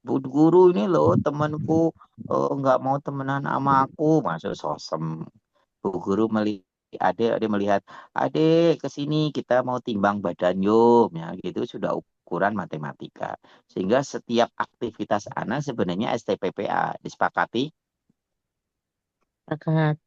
B: Bu guru ini loh temanku nggak mau temenan sama aku, masuk sosem. Bu guru melihat adik melihat, "Adik ke sini kita mau timbang badan yuk." Ya, gitu sudah ukuran matematika. Sehingga setiap aktivitas anak sebenarnya STPPA disepakati. Sepakat.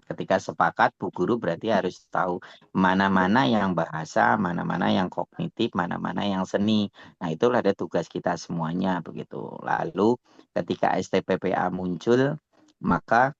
B: Ketika sepakat, Bu Guru berarti harus tahu mana-mana yang bahasa, mana-mana yang kognitif, mana-mana yang seni. Nah, itulah ada tugas kita semuanya begitu. Lalu ketika STPPA muncul, maka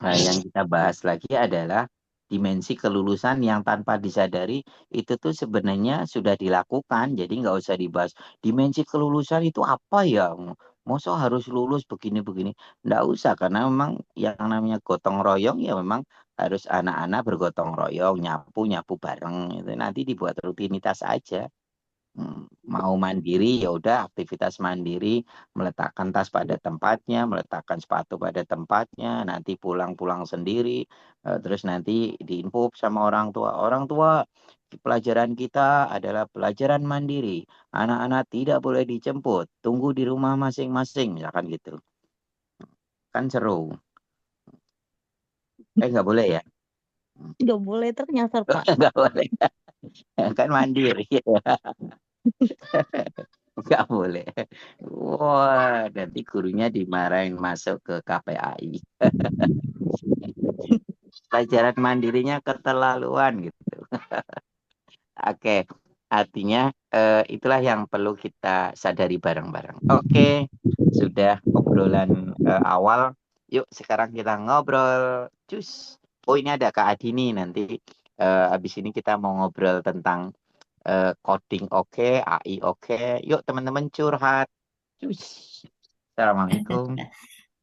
B: yang kita bahas lagi adalah dimensi kelulusan yang tanpa disadari itu tuh sebenarnya sudah dilakukan. Jadi nggak usah dibahas dimensi kelulusan itu apa ya? Masa harus lulus begini-begini? Nggak usah karena memang yang namanya gotong royong ya memang harus anak-anak bergotong royong, nyapu bareng itu nanti dibuat rutinitas aja. Mau mandiri ya udah aktivitas mandiri, meletakkan tas pada tempatnya, meletakkan sepatu pada tempatnya, nanti pulang sendiri, terus nanti diinput sama orang tua. Orang tua, pelajaran kita adalah pelajaran mandiri. Anak-anak tidak boleh dijemput, tunggu di rumah masing-masing, misalkan gitu. Kan seru. Nggak boleh ya?
I: Nggak boleh ternyata, Pak.
B: Nggak boleh. Kan mandiri. Nggak boleh. Wah, nanti gurunya dimarahin masuk ke KPAI. Pelajaran mandirinya keterlaluan gitu. Oke, artinya itulah yang perlu kita sadari bareng-bareng. Oke, sudah obrolan awal. Yuk sekarang kita ngobrol. Cus. Oh ini ada Kak Adini nanti. Habis ini kita mau ngobrol tentang coding oke, AI oke. Yuk teman-teman curhat. Cus. Assalamualaikum.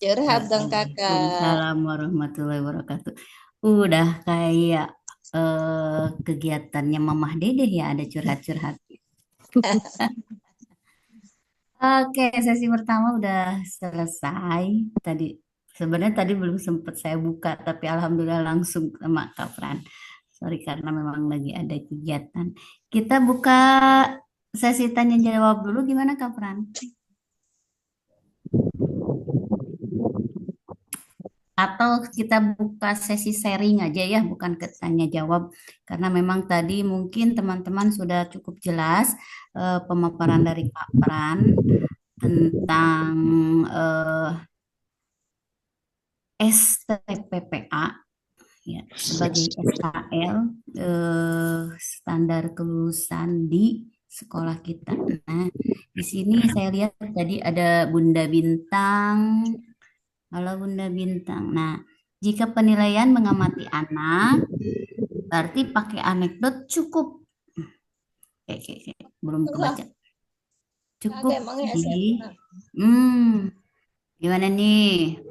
E: Curhat dong kakak.
J: Waalaikumsalam warahmatullahi wabarakatuh. Udah kayak kegiatannya Mamah Dedeh ya, ada curhat-curhat. Oke, sesi pertama udah selesai. Sebenarnya tadi belum sempat saya buka, tapi alhamdulillah langsung sama Kak Fran. Sorry karena memang lagi ada kegiatan. Kita buka sesi tanya jawab dulu, gimana Kak Fran? Atau kita buka sesi sharing aja ya, bukan ke tanya jawab. Karena memang tadi mungkin teman-teman sudah cukup jelas pemaparan dari Kak Fran tentang STPPA ya, sebagai SKL standar kelulusan di sekolah kita. Nah, di sini saya lihat tadi ada Bunda Bintang. Halo Bunda Bintang. Nah, jika penilaian mengamati anak, berarti pakai anekdot cukup. Belum kebaca. Cukup sih. Gimana nih?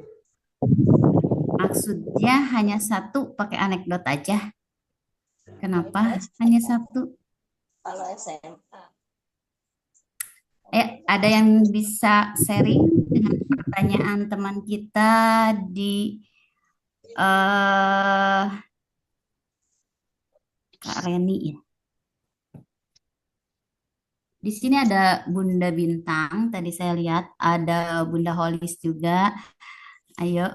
J: Maksudnya hanya satu pakai anekdot aja. Kenapa hanya satu?
E: Kalau SMA.
J: Ada yang bisa sharing dengan pertanyaan teman kita di Kak Reni ya. Di sini ada Bunda Bintang, tadi saya lihat ada Bunda Holis juga. Ayo,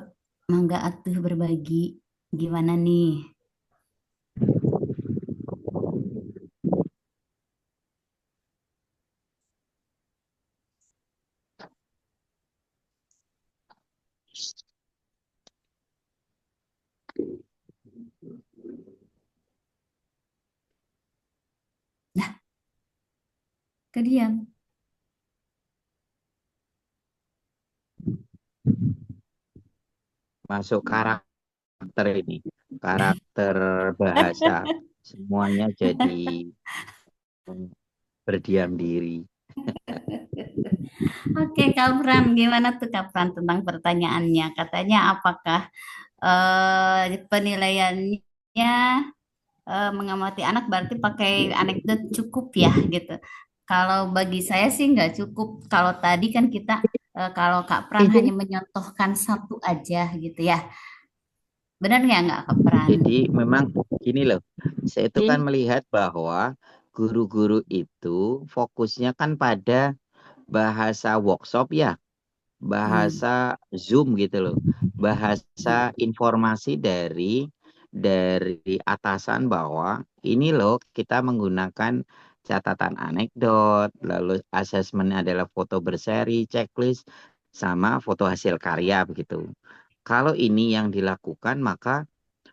J: mangga atuh berbagi. Gimana nih? Nah, kediam.
B: Masuk karakter ini, karakter bahasa. Semuanya jadi berdiam diri.
J: Oke, Kak Pran, gimana tuh Kak Pran tentang pertanyaannya? Katanya apakah penilaiannya mengamati anak berarti pakai anekdot cukup ya gitu. Kalau bagi saya sih nggak cukup. Kalau tadi kan kita kalau Kak Pran hanya menyontohkan satu aja gitu ya. Benar nggak Kak Pran?
B: Jadi memang gini loh, saya itu kan melihat bahwa guru-guru itu fokusnya kan pada bahasa workshop ya, bahasa Zoom gitu loh, bahasa informasi dari atasan bahwa ini loh kita menggunakan catatan anekdot, lalu asesmen adalah foto berseri, checklist, sama foto hasil karya begitu. Kalau ini yang dilakukan maka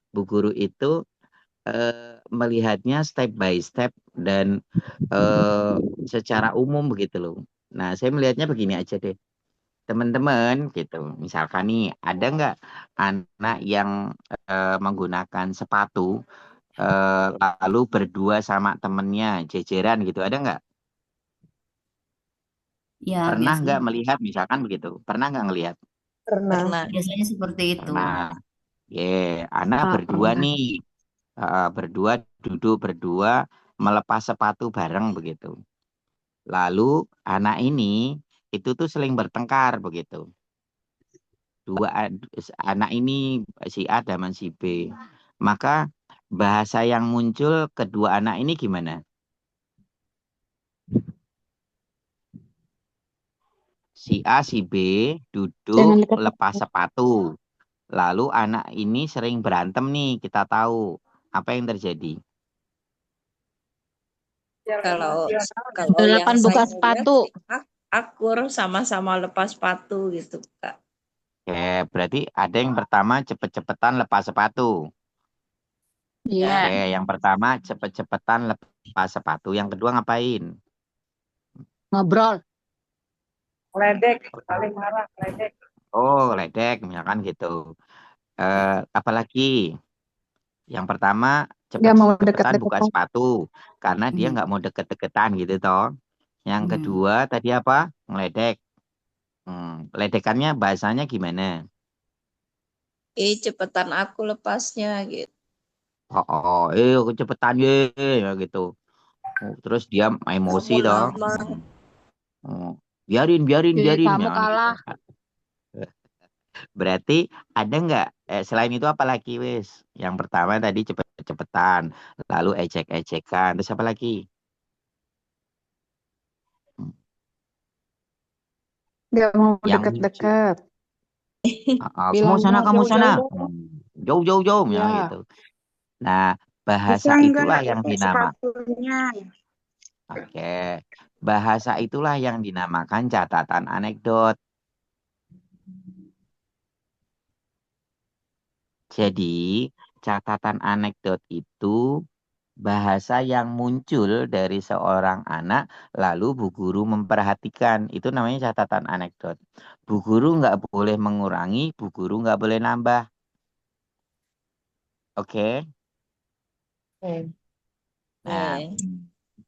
B: bu guru itu melihatnya step by step dan secara umum begitu loh. Nah, saya melihatnya begini aja deh. Teman-teman gitu, misalkan nih ada nggak anak yang menggunakan sepatu lalu berdua sama temennya jejeran gitu, ada nggak?
J: Ya,
B: Pernah nggak
J: biasanya
B: melihat misalkan begitu? Pernah nggak ngelihat?
F: Pernah.
J: biasanya seperti itu.
B: Pernah. Anak berdua
F: Pernah.
B: nih, berdua duduk berdua melepas sepatu bareng begitu. Lalu anak ini itu tuh seling bertengkar begitu. Anak ini si A dan si B. Maka bahasa yang muncul kedua anak ini gimana? Si A, si B duduk lepas sepatu. Lalu anak ini sering berantem nih, kita tahu. Apa yang terjadi?
E: Kalau yang
I: Balapan buka
E: saya lihat
I: sepatu.
E: akur sama-sama lepas sepatu gitu, Kak.
B: Oke, berarti ada yang pertama cepet-cepetan lepas sepatu.
I: Iya.
B: Oke, yang pertama cepet-cepetan lepas sepatu. Yang kedua ngapain?
I: Ngobrol.
F: Ledek, paling marah, ledek.
B: Oh, ledek, misalkan gitu. Apalagi yang pertama
F: Dia mau
B: cepet-cepetan buka
F: deket-deketan.
B: sepatu karena dia nggak mau deket-deketan gitu toh. Yang kedua tadi apa? Ngeledek. Ledekannya bahasanya gimana?
E: Cepetan aku lepasnya gitu.
B: Kecepetan ya gitu. Terus dia emosi toh. Biarin
I: Kamu
B: ya,
I: kalah.
B: gitu. Berarti ada nggak selain itu apa lagi wis? Yang pertama tadi cepet-cepetan, lalu ejek-ejekan, terus apa lagi?
F: Dia mau
B: Yang
F: deket-deket.
B: Kamu sana, kamu sana. Jauh ya
F: Ya.
B: gitu. Nah, bahasa itulah yang dinamakan. Oke. Bahasa itulah yang dinamakan catatan anekdot. Jadi, catatan anekdot itu bahasa yang muncul dari seorang anak, lalu bu guru memperhatikan. Itu namanya catatan anekdot. Bu guru nggak boleh mengurangi, bu guru nggak boleh nambah. Oke? Nah,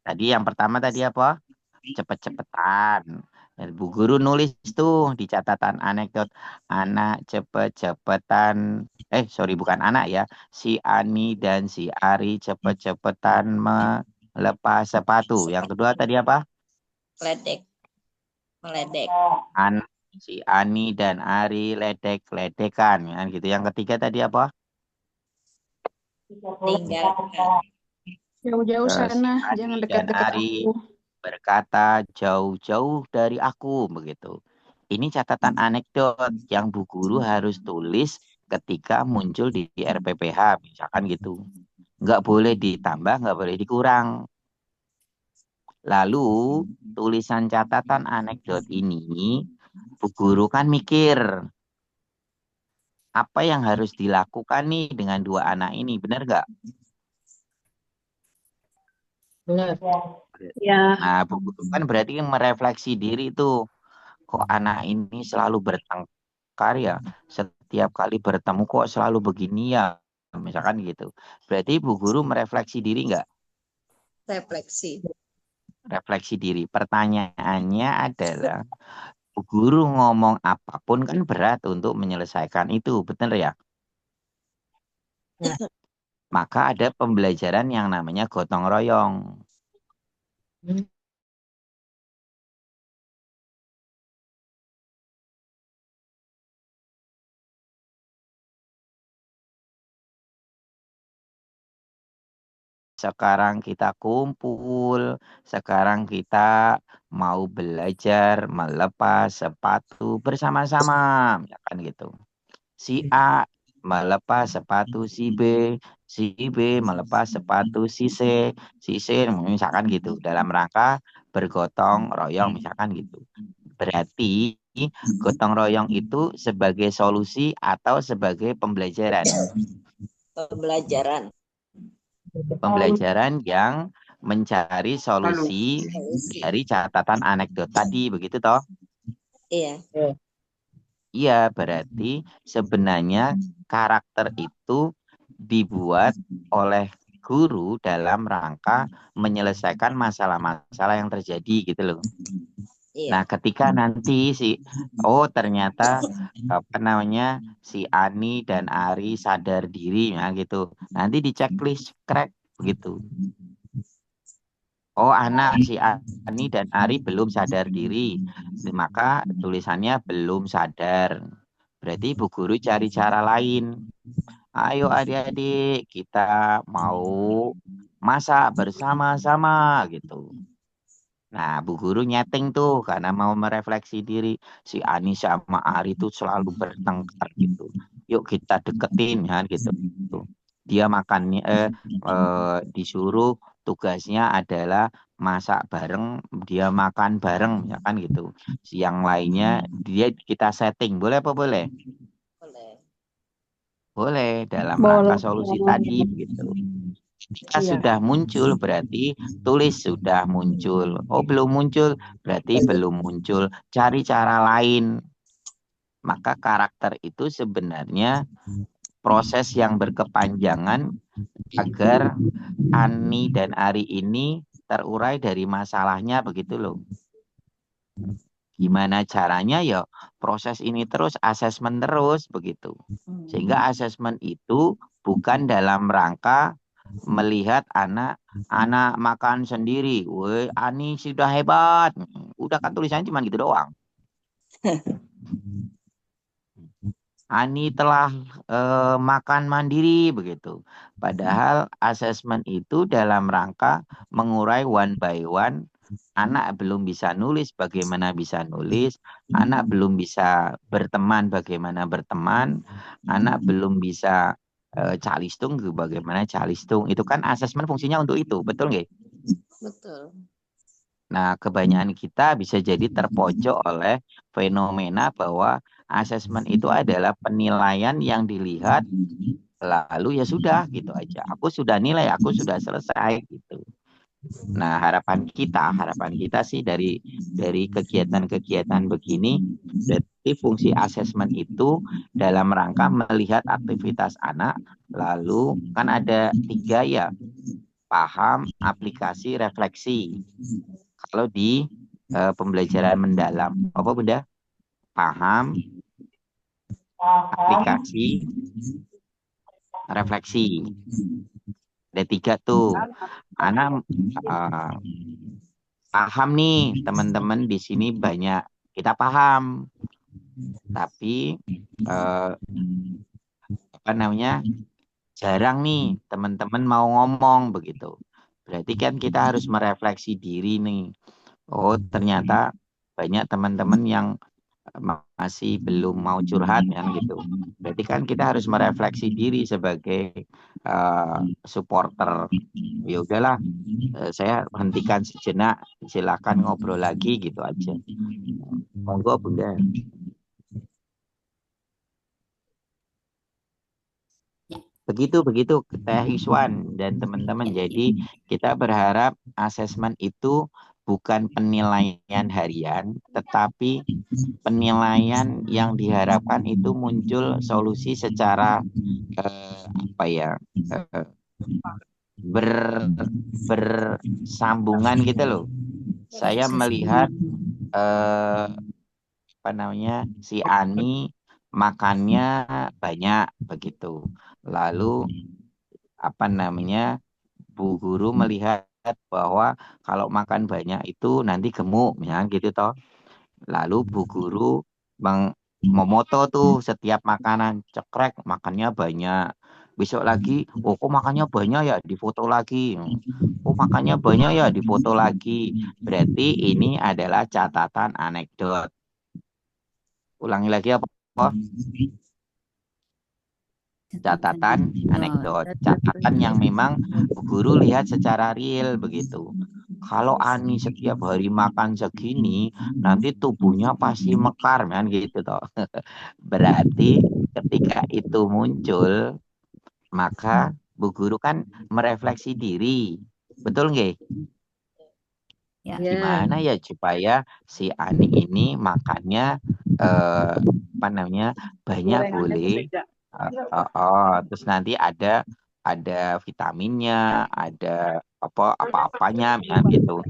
B: tadi yang pertama tadi apa? Cepet-cepetan. Dan bu guru nulis tuh di catatan anekdot. Anak cepet-cepetan. Bukan anak ya. Si Ani dan si Ari cepet-cepetan melepas sepatu. Yang kedua tadi apa?
E: Meledek.
B: Si Ani dan Ari ledek-ledekan. Ya, gitu. Yang ketiga tadi apa?
E: Tinggalkan.
F: Jauh-jauh
B: Si
F: sana,
B: Ani
F: jangan
B: dan
F: dekat-dekat
B: Ari
F: aku.
B: berkata jauh-jauh dari aku begitu. Ini catatan anekdot yang Bu Guru harus tulis ketika muncul di RPPH, misalkan gitu. Nggak boleh ditambah, nggak boleh dikurang. Lalu tulisan catatan anekdot ini, Bu Guru kan mikir apa yang harus dilakukan nih dengan dua anak ini, benar nggak?
I: Benar.
H: Ya.
B: Nah, Bu Guru kan berarti merefleksi diri tuh. Kok anak ini selalu bertengkar ya? Setiap kali bertemu kok selalu begini ya? Misalkan gitu. Berarti Bu Guru merefleksi diri nggak?
E: Refleksi.
B: Refleksi diri. Pertanyaannya adalah, Bu Guru ngomong apapun kan berat untuk menyelesaikan itu, betul ya? Maka ada pembelajaran yang namanya gotong royong. Sekarang kita kumpul, sekarang kita mau belajar melepas sepatu bersama-sama, misalkan gitu. Si A melepas sepatu si B melepas sepatu si C misalkan gitu. Dalam rangka bergotong royong, misalkan gitu. Berarti gotong royong itu sebagai solusi atau sebagai pembelajaran?
E: Pembelajaran.
B: Pembelajaran yang mencari solusi dari catatan anekdot tadi, begitu toh?
E: Iya.
B: Iya, berarti sebenarnya karakter itu dibuat oleh guru dalam rangka menyelesaikan masalah-masalah yang terjadi gitu loh. Nah, ketika nanti ternyata si Ani dan Ari sadar diri ya gitu. Nanti di checklist crack begitu. Oh, anak si Ani dan Ari belum sadar diri. Maka tulisannya belum sadar. Berarti Bu Guru cari cara lain. Ayo adik-adik, kita mau masak bersama-sama gitu. Nah, Bu Guru nyeting tuh karena mau merefleksi diri. Si Ani sama Ari tuh selalu bertengkar gitu. Yuk kita deketin ya gitu. Dia makannya disuruh tugasnya adalah masak bareng, dia makan bareng ya kan gitu. Yang lainnya kita setting. Boleh apa boleh? Boleh dalam rangka solusi tadi begitu. Jika sudah muncul berarti tulis sudah muncul. Oh, belum muncul berarti belum muncul. Cari cara lain. Maka karakter itu sebenarnya proses yang berkepanjangan agar Ani dan Ari ini terurai dari masalahnya begitu loh. Gimana caranya ya proses ini terus, asesmen terus begitu. Sehingga asesmen itu bukan dalam rangka melihat anak makan sendiri. Woi, Ani sudah hebat. Udah kan tulisannya cuma gitu doang. Ani telah makan mandiri begitu. Padahal asesmen itu dalam rangka mengurai one by one. Anak belum bisa nulis, bagaimana bisa nulis. Anak belum bisa berteman, bagaimana berteman. Anak belum bisa calistung, bagaimana calistung. Itu kan asesmen fungsinya untuk itu, betul nggak?
E: Betul.
B: Nah, kebanyakan kita bisa jadi terpojok oleh fenomena bahwa asesmen itu adalah penilaian yang dilihat, lalu ya sudah gitu aja. Aku sudah nilai, aku sudah selesai gitu. Nah, harapan kita sih dari kegiatan-kegiatan begini, berarti fungsi asesmen itu dalam rangka melihat aktivitas anak, lalu kan ada 3 ya, paham, aplikasi, refleksi. Kalau di pembelajaran mendalam, apa Bunda? Paham, aplikasi, refleksi. Ada 3 tuh. Anak paham nih, teman-teman di sini banyak kita paham, tapi jarang nih teman-teman mau ngomong begitu. Berarti kan kita harus merefleksi diri nih. Oh, ternyata banyak teman-teman yang masih belum mau curhat kan gitu. Berarti kan kita harus merefleksi diri sebagai supporter. Ya udahlah, saya hentikan sejenak, silakan ngobrol lagi gitu aja. Monggo Bunda. Begitu Teh Iswan dan teman-teman. Jadi kita berharap asesmen itu bukan penilaian harian, tetapi penilaian yang diharapkan itu muncul solusi secara bersambungan gitu loh. Saya melihat si Ani makannya banyak begitu. Lalu Bu Guru melihat bahwa kalau makan banyak itu nanti gemuk ya gitu toh. Lalu Bu Guru memoto tuh setiap makanan, cekrek makannya banyak. Besok lagi, kok makannya banyak ya, difoto lagi. Oh makannya banyak ya, difoto lagi. Berarti ini adalah catatan anekdot. Ulangi lagi apa? Catatan anekdot, catatan yang memang Bu Guru lihat secara real begitu. Kalau Ani setiap hari makan segini, nanti tubuhnya pasti mekar kan gitu toh. Berarti ketika itu muncul, maka Bu Guru kan merefleksi diri. Betul nggak? Gimana ya supaya si Ani ini makannya banyak boleh. Terus nanti ada vitaminnya, ada apa-apanya gitu.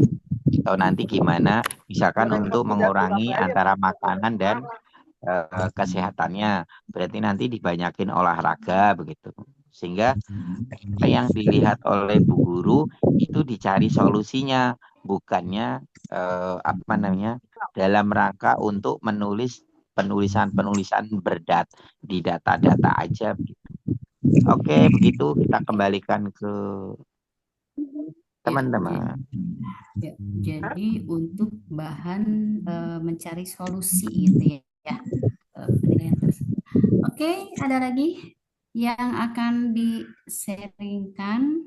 B: Atau nanti gimana misalkan untuk mengurangi antara makanan dan kesehatannya. Berarti nanti dibanyakin olahraga begitu. Sehingga apa yang dilihat oleh Bu Guru itu dicari solusinya, bukannya dalam rangka untuk menulis penulisan di data-data aja begitu. Oke, begitu kita kembalikan ke teman-teman.
J: Jadi untuk bahan mencari solusi gitu ya. Penilaian tersebut. Oke, ada lagi yang akan di-sharingkan?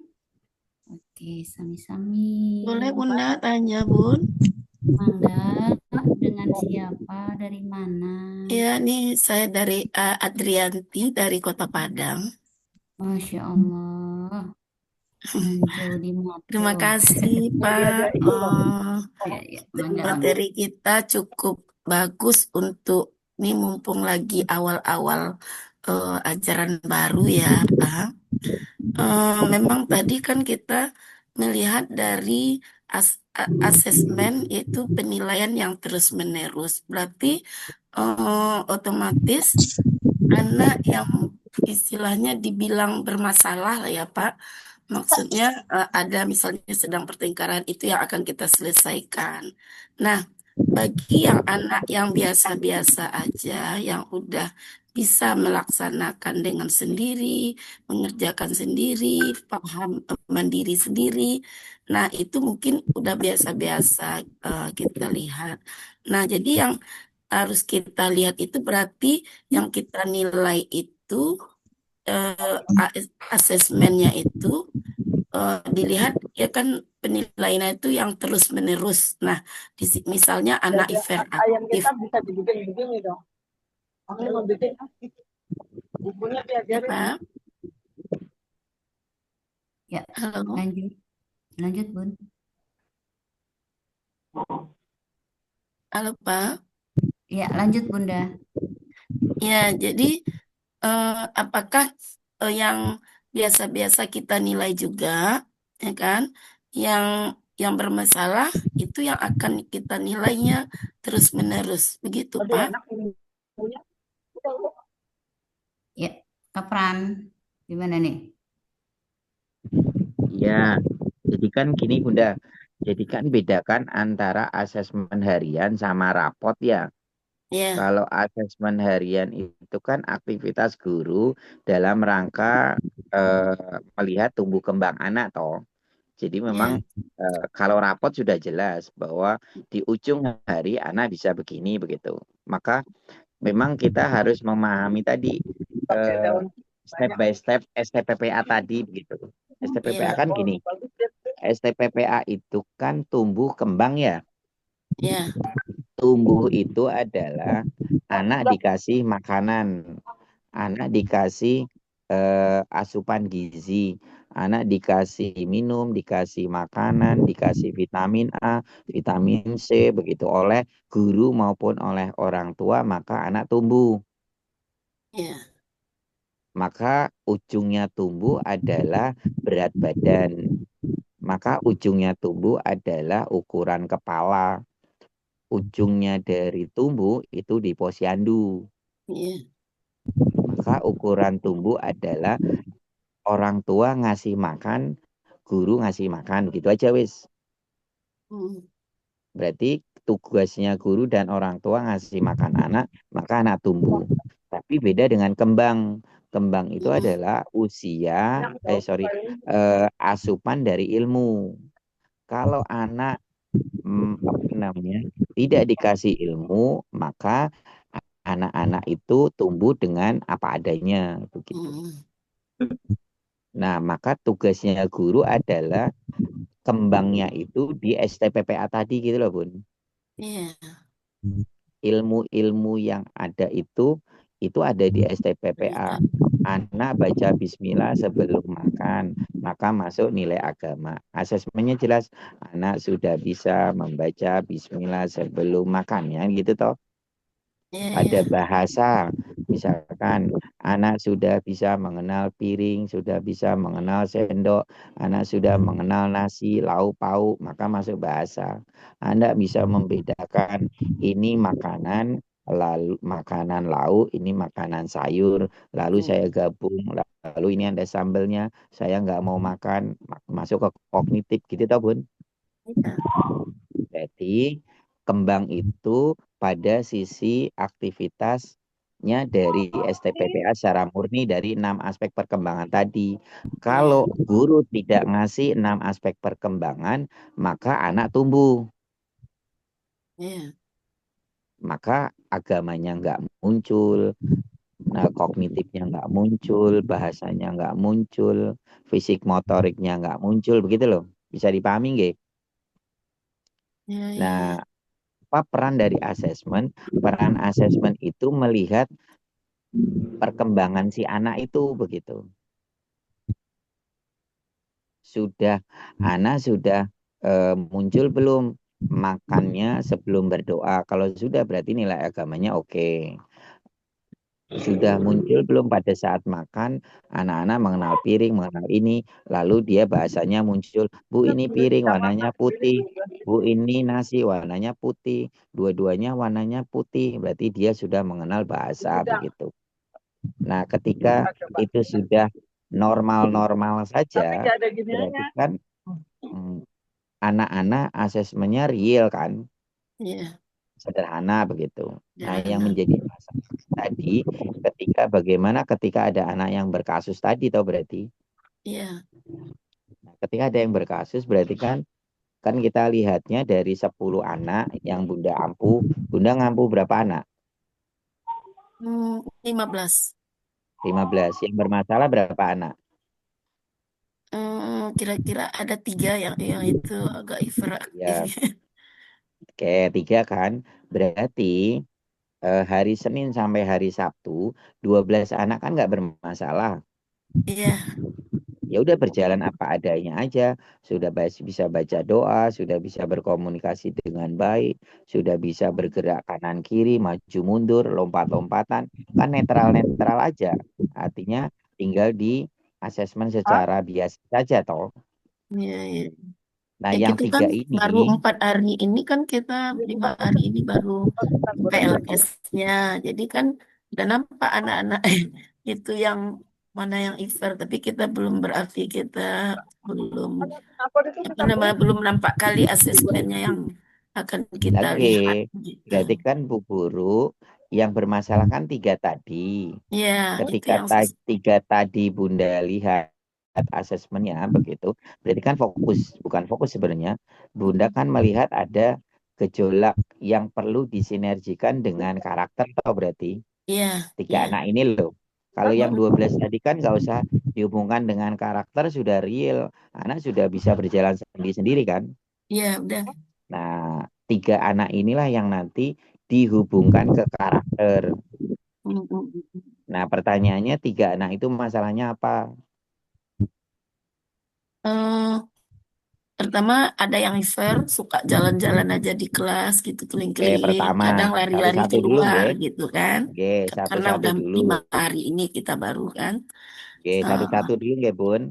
J: Oke, sami-sami.
G: Boleh Bunda tanya Bun?
J: Mangga, dengan siapa, dari mana?
G: Ya, nih saya dari Adrianti dari Kota Padang.
J: Masya Allah. Jauh di mata.
G: Terima kasih Pak. Materi kita cukup bagus untuk ini mumpung lagi awal-awal ajaran baru ya Pak. Memang tadi kan kita melihat dari asesmen yaitu penilaian yang terus-menerus. Berarti otomatis anak yang istilahnya dibilang bermasalah lah ya Pak. Maksudnya ada misalnya sedang pertengkaran itu yang akan kita selesaikan. Nah, bagi yang anak yang biasa-biasa aja, yang udah bisa melaksanakan dengan sendiri, mengerjakan sendiri, paham mandiri sendiri. Nah, itu mungkin udah biasa-biasa kita lihat. Nah, jadi yang harus kita lihat itu berarti yang kita nilai itu asesmennya itu dilihat ya kan penilaian itu yang terus menerus. Nah, misalnya anak hiperaktif.
I: Kita bisa dibikin begini dong. Kamu mau bikin bukunya
G: Pak.
J: Ya,
G: halo.
J: Lanjut Bun.
G: Halo Pak.
J: Ya, lanjut Bunda.
G: Ya, jadi apakah yang biasa-biasa kita nilai juga, ya kan? Yang bermasalah itu yang akan kita nilainya terus-menerus, begitu Pak?
J: Ya, Kapran, gimana nih?
B: Ya, jadi kan gini Bunda, jadi kan bedakan antara asesmen harian sama rapot ya.
G: Yeah.
B: Kalau asesmen harian itu kan aktivitas guru dalam rangka melihat tumbuh kembang anak toh. Jadi
G: Ya,
B: memang kalau rapot sudah jelas bahwa di ujung hari anak bisa begini begitu. Maka memang kita harus memahami tadi
I: pakai
B: eh,
I: daun
B: step
I: banyak.
B: by step STPPA tadi begitu. STPPA
G: ya,
B: kan gini, STPPA itu kan tumbuh kembang ya.
G: ya,
B: Tumbuh itu adalah anak dikasih makanan, anak dikasih asupan gizi, anak dikasih minum, dikasih makanan, dikasih vitamin A, vitamin C, begitu oleh guru maupun oleh orang tua, maka anak tumbuh.
G: ya,
B: Maka ujungnya tumbuh adalah berat badan. Maka ujungnya tumbuh adalah ukuran kepala. Ujungnya dari tumbuh itu di posyandu.
G: ya.
B: Maka ukuran tumbuh adalah orang tua ngasih makan, guru ngasih makan. Gitu aja wis.
G: Hmm,
B: Berarti tugasnya guru dan orang tua ngasih makan anak, maka anak tumbuh. Tapi beda dengan kembang. Kembang itu
G: hmm,
B: adalah usia, asupan dari ilmu. Kalau anak apa namanya tidak dikasih ilmu, maka anak-anak itu tumbuh dengan apa adanya begitu.
G: hmm,
B: Nah, maka tugasnya guru adalah kembangnya itu di STPPA tadi gitu loh, Bun.
G: ya,
B: Ilmu-ilmu yang ada itu ada di STPPA.
G: mereka.
B: Anak baca bismillah sebelum makan, maka masuk nilai agama. Asesmennya jelas, anak sudah bisa membaca bismillah sebelum makan, ya gitu toh.
G: Ya,
B: Ada
G: ya,
B: bahasa, misalkan anak sudah bisa mengenal piring, sudah bisa mengenal sendok, anak sudah mengenal nasi, lauk pauk, maka masuk bahasa. Anda bisa membedakan ini makanan, lalu makanan lauk, ini makanan sayur, lalu
G: hmm,
B: saya gabung, lalu ini ada sambelnya, saya nggak mau makan, masuk ke kognitif gitu toh Bun.
G: ya,
B: Jadi kembang itu pada sisi aktivitasnya dari STPPA secara murni dari 6 aspek perkembangan tadi.
G: ya,
B: Kalau guru tidak ngasih 6 aspek perkembangan, maka anak tumbuh.
G: ya,
B: Maka agamanya nggak muncul, nah, kognitifnya nggak muncul, bahasanya nggak muncul, fisik motoriknya nggak muncul, begitu loh. Bisa dipahami nggak?
G: ya, ya,
B: Nah,
G: ya,
B: apa peran dari asesmen? Peran asesmen itu melihat perkembangan si anak itu begitu. Anak sudah muncul belum makannya sebelum berdoa. Kalau sudah berarti nilai agamanya oke. Sudah muncul belum pada saat makan, anak-anak mengenal piring, mengenal ini, lalu dia bahasanya muncul, Bu ini piring warnanya putih, Bu ini nasi warnanya putih, dua-duanya warnanya putih, berarti dia sudah mengenal bahasa begitu. Nah, ketika itu sudah normal-normal
I: Tapi
B: saja,
I: nggak ada giniannya.
B: berarti kan anak-anak asesmennya real kan,
G: ya,
B: sederhana begitu. Nah, yang
G: sederhana.
B: menjadi masalah tadi bagaimana ketika ada anak yang berkasus tadi tau berarti.
G: Ya,
B: Nah, ketika ada yang berkasus berarti kan kita lihatnya dari 10 anak yang Bunda ampuh, Bunda ngampuh berapa anak?
G: 15.
B: 15. Yang bermasalah berapa anak?
G: Kira-kira ada 3 yang itu agak hiperaktif.
B: Ya, oke, 3 kan. Berarti hari Senin sampai hari Sabtu 12 anak kan nggak bermasalah.
G: Iya,
B: Ya udah berjalan apa adanya aja, sudah bisa baca doa, sudah bisa berkomunikasi dengan baik, sudah bisa bergerak kanan kiri, maju mundur, lompat-lompatan, kan netral-netral aja. Artinya tinggal di asesmen secara biasa saja toh.
G: iya, iya.
B: Nah,
G: Ya
B: yang
G: kita kan
B: 3
G: baru
B: ini
G: 4 hari ini kan kita 5 hari ini baru PLS-nya. Jadi kan udah nampak anak-anak itu yang mana yang iver, tapi kita belum berarti kita belum apa namanya belum nampak kali asesmennya yang akan kita
B: lagi,
G: lihat gitu.
B: berarti kan Bu Guru yang bermasalah kan 3 tadi.
G: Ya, itu
B: Ketika
G: yang
B: 3 tadi Bunda lihat asesmennya begitu, berarti kan bukan fokus sebenarnya. Bunda kan melihat ada gejolak yang perlu disinergikan dengan karakter atau berarti
G: Iya,
B: tiga
G: iya.
B: anak ini loh. Kalau yang 12 tadi kan nggak usah dihubungkan dengan karakter, sudah real, anak sudah bisa berjalan sendiri-sendiri kan.
G: Iya, udah.
B: Nah, tiga anak inilah yang nanti dihubungkan ke karakter. Nah, pertanyaannya tiga anak itu masalahnya apa?
G: Pertama ada yang refer, suka jalan-jalan aja di kelas gitu, keliling-keliling, kadang
B: Pertama,
G: lari-lari
B: satu-satu dulu,
G: keluar
B: nggih.
G: gitu kan.
B: Nggih,
G: Karena
B: satu-satu
G: udah
B: dulu.
G: 5 hari ini kita baru kan.
B: Nggih, satu-satu dulu nggih, Bun.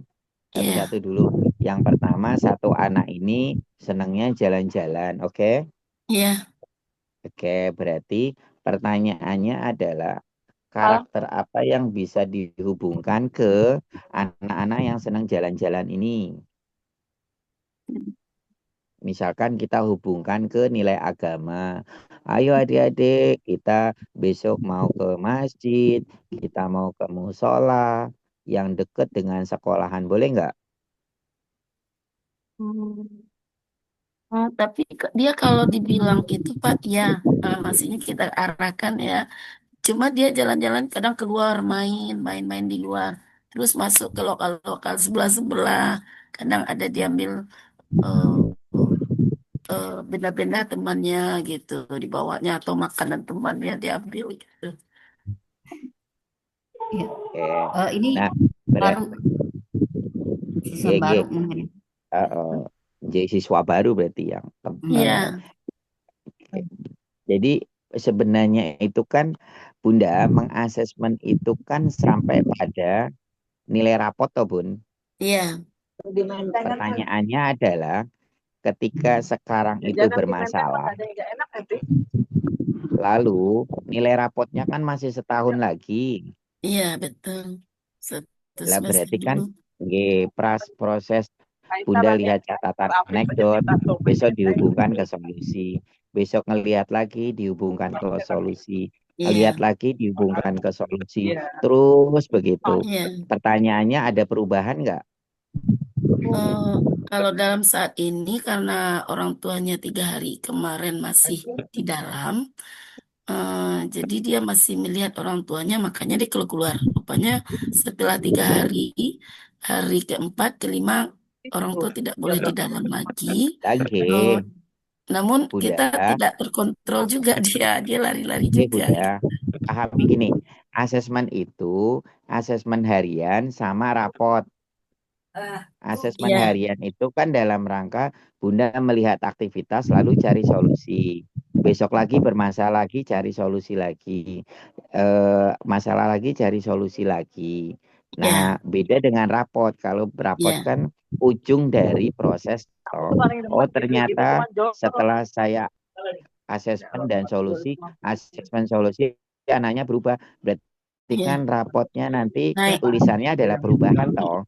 G: Iya,
B: Satu-satu dulu. Yang pertama, satu anak ini senangnya jalan-jalan, oke?
G: iya.
B: Oke, berarti pertanyaannya adalah karakter apa yang bisa dihubungkan ke anak-anak yang senang jalan-jalan ini? Misalkan kita hubungkan ke nilai agama. Ayo adik-adik, kita besok mau ke masjid, kita mau ke musola yang dekat dengan sekolahan, boleh nggak?
G: Tapi dia kalau dibilang itu Pak, ya maksudnya kita arahkan ya. Cuma dia jalan-jalan kadang keluar main-main di luar. Terus masuk ke lokal-lokal sebelah-sebelah. Kadang ada diambil eh, benda-benda temannya gitu dibawanya atau makanan temannya diambil gitu.
J: Iya.
B: Oke.
J: Ini
B: Nah,
J: baru siswa
B: Nggih,
J: baru
B: nggih.
J: mungkin.
B: Jadi siswa baru berarti yang
G: Iya.
B: jadi sebenarnya itu kan Bunda mengasesmen itu kan sampai pada nilai rapot toh Bun.
G: Iya.
B: Pertanyaannya adalah ketika sekarang itu bermasalah, lalu nilai rapotnya kan masih setahun lagi.
G: Iya, betul. Satu
B: Lah
G: semester
B: berarti kan
G: dulu.
B: proses Bunda lihat catatan anekdot, besok dihubungkan ke solusi. Besok ngelihat lagi dihubungkan ke solusi. Lihat
G: Iya.
B: lagi dihubungkan ke solusi. Terus begitu.
G: Iya.
B: Pertanyaannya ada perubahan nggak?
G: Kalau dalam saat ini karena orang tuanya 3 hari kemarin masih di dalam, jadi dia masih melihat orang tuanya, makanya dia keluar. Rupanya setelah 3 hari, hari keempat, kelima, orang tua tidak boleh di dalam lagi.
B: Lagi.
G: Namun
B: Bunda,
G: kita tidak terkontrol juga dia lari-lari
B: Oke
G: juga.
B: Bunda, pahami gini, asesmen itu asesmen harian sama rapot. Asesmen
G: Iya.
B: harian itu kan dalam rangka Bunda melihat aktivitas lalu cari solusi. Besok lagi bermasalah lagi cari solusi lagi. Masalah lagi cari solusi lagi. Nah, beda dengan rapot. Kalau rapot
G: Iya.
B: kan ujung dari proses. Oh, ternyata setelah saya asesmen dan solusi, asesmen solusi anaknya berubah. Berarti kan rapotnya nanti
G: Naik.
B: tulisannya adalah perubahan toh.